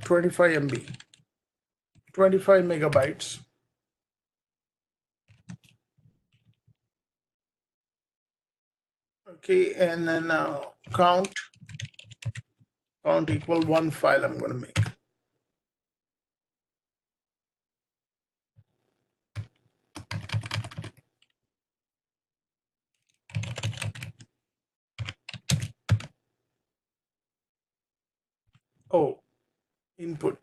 25 MB, 25 megabytes. Okay, and then count equal one file I'm going to make. Oh, input.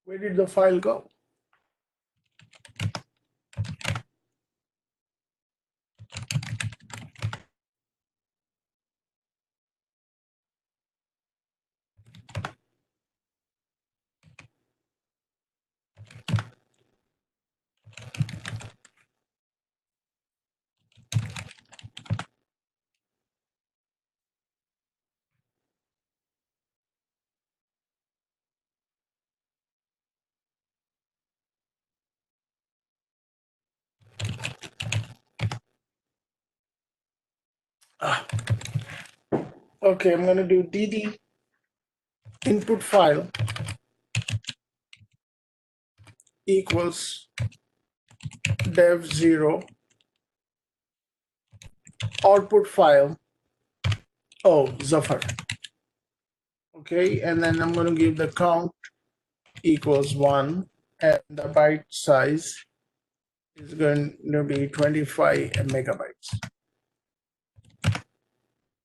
Where did the file go? Ah, okay, I'm going to do dd input file equals dev 0 output file. Oh, Zafar. Okay, and then I'm going to give the count equals 1, and the byte size is going to be 25 megabytes.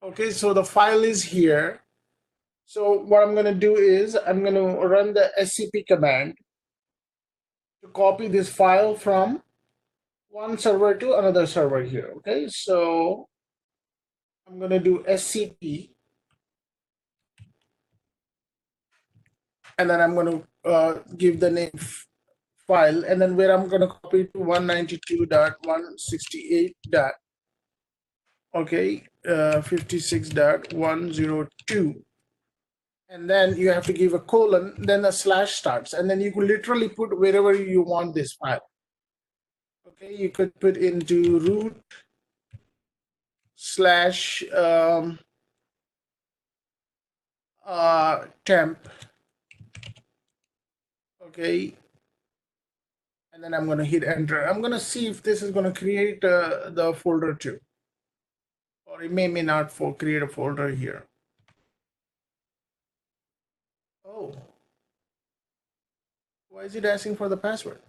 Okay, so the file is here. So what I'm going to do is I'm going to run the scp command to copy this file from one server to another server here. Okay, so I'm going to do scp, and then I'm going to give the name file, and then where I'm going to copy to 192.168. Okay, 56.102, and then you have to give a colon, then a slash starts, and then you could literally put wherever you want this file. Okay, you could put into root slash temp. Okay, and then I'm going to hit enter. I'm going to see if this is going to create the folder too, or it may not create a folder here. Oh, why is it asking for the password?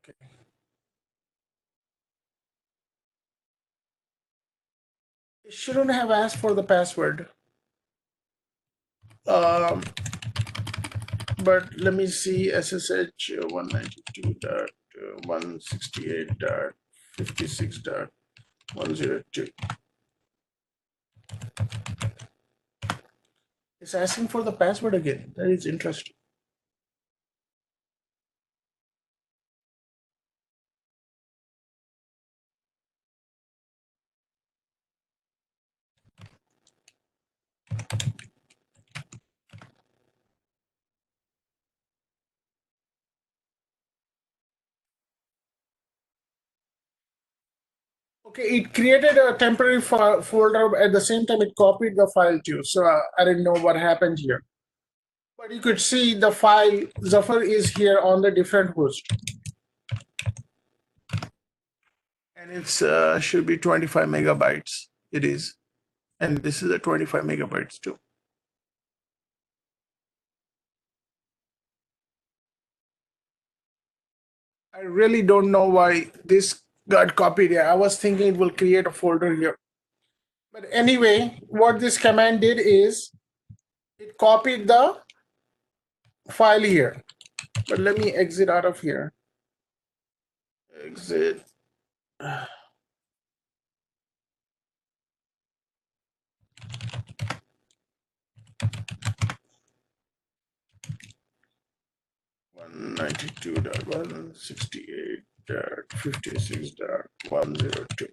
Okay. It shouldn't have asked for the password. But let me see. SSH 192.168.56.102. It's asking for the password again. That is interesting. Okay, it created a temporary folder. At the same time, it copied the file too. So I didn't know what happened here. But you could see the file Zafar is here on the different host. And it's should be 25 megabytes. It is. And this is a 25 megabytes too. I really don't know why this got copied here. I was thinking it will create a folder here. But anyway, what this command did is it copied the file here. But let me exit out of here. Exit. 192.168.56.102.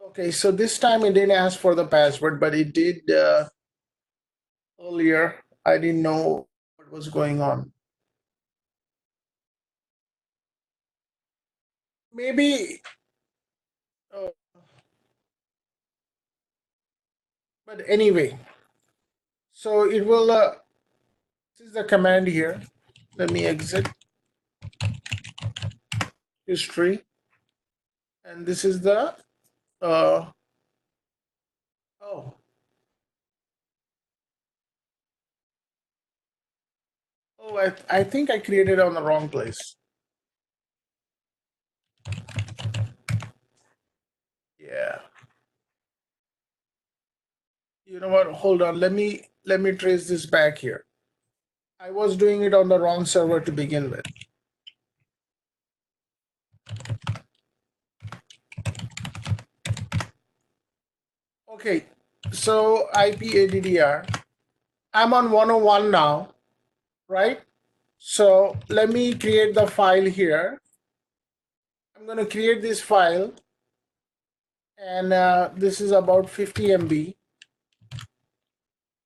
Okay, so this time it didn't ask for the password, but it did earlier. I didn't know what was going on. Maybe, but anyway, so it will, this is the command here. Let me exit history. And this is the, oh, I think I created it on the wrong place. Yeah. You know what? Hold on. Let me trace this back here. I was doing it on the wrong server to begin with. Okay. So IPADDR. I'm on 101 now, right? So let me create the file here. I'm going to create this file, and this is about 50 MB.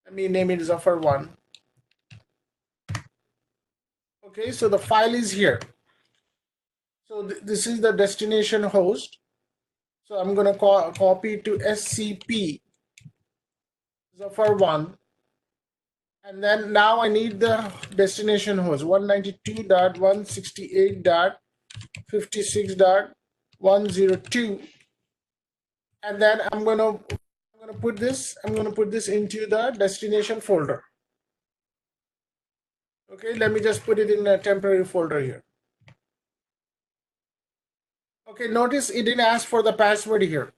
Let me name it Zafar1. Okay, so the file is here. So this is the destination host. So I'm going to copy to SCP Zafar1. And then now I need the destination host 192.168.56.102. And then I'm gonna put this into the destination folder. Okay, let me just put it in a temporary folder here. Okay, notice it didn't ask for the password here.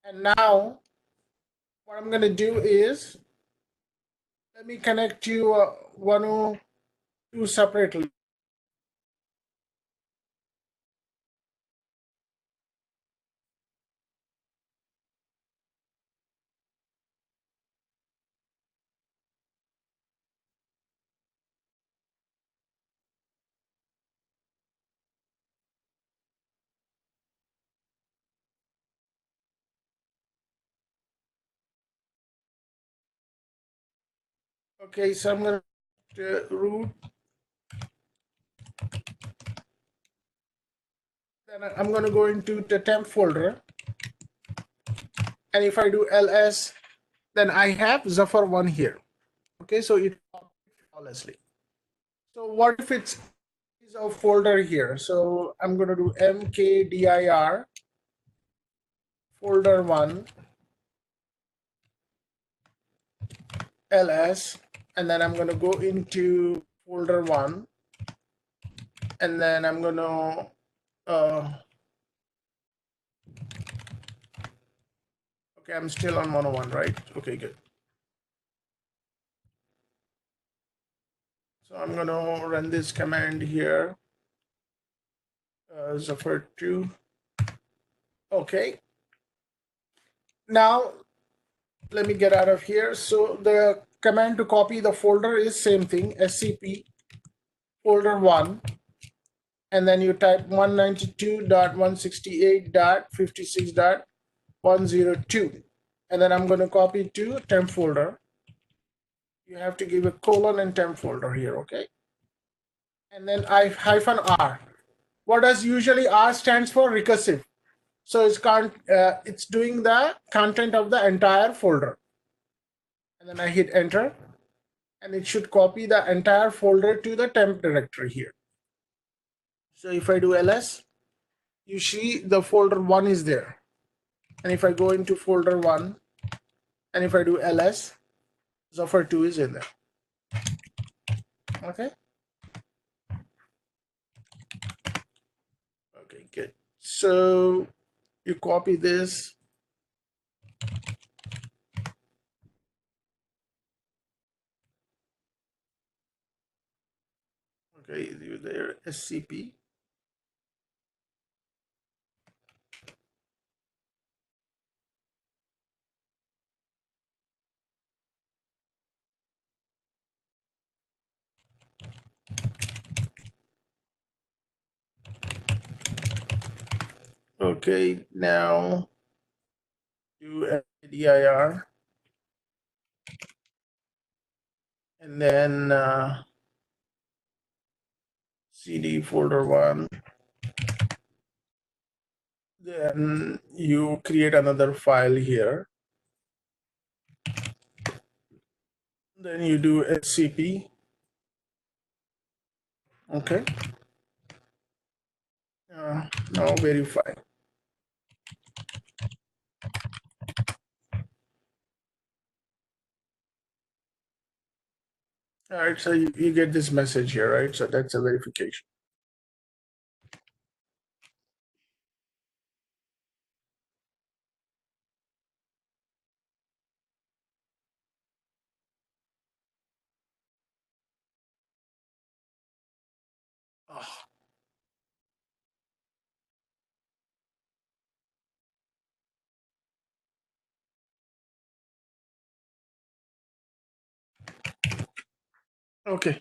And now what I'm gonna do is let me connect to 102 separately. Okay, so I'm gonna root. Then I'm gonna go into the temp folder. And if I do ls, then I have Zafar1 here. Okay, so it flawlessly. So what if it's a folder here? So I'm going to do mkdir folder 1 ls, and then I'm going to go into folder 1, and then I'm going to okay, I'm still on 101, right? Okay, good. So I'm going to run this command here, Zafar2. Okay. Now let me get out of here. So the command to copy the folder is same thing, scp folder 1, and then you type 192.168.56.102, and then I'm going to copy to temp folder. You have to give a colon and temp folder here, okay? and then hyphen R. What does usually R stands for? Recursive. So it's doing the content of the entire folder. And then I hit enter, and it should copy the entire folder to the temp directory here. So if I do ls, you see the folder 1 is there. And if I go into folder 1, and if I do ls, Zafar 2 is in there. Okay. Okay, good. So you copy this. Okay, you there, SCP. Okay, now do dir, and then cd folder 1. Then you create another file here. Then you do SCP. Okay. Now verify. All right, so you get this message here, right? So that's a verification. Oh, okay.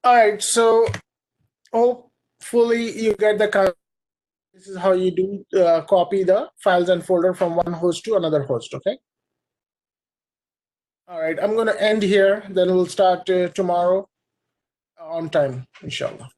All right, so hopefully you get the. This is how you do copy the files and folder from one host to another host, okay? All right, I'm going to end here. Then we'll start tomorrow on time, inshallah.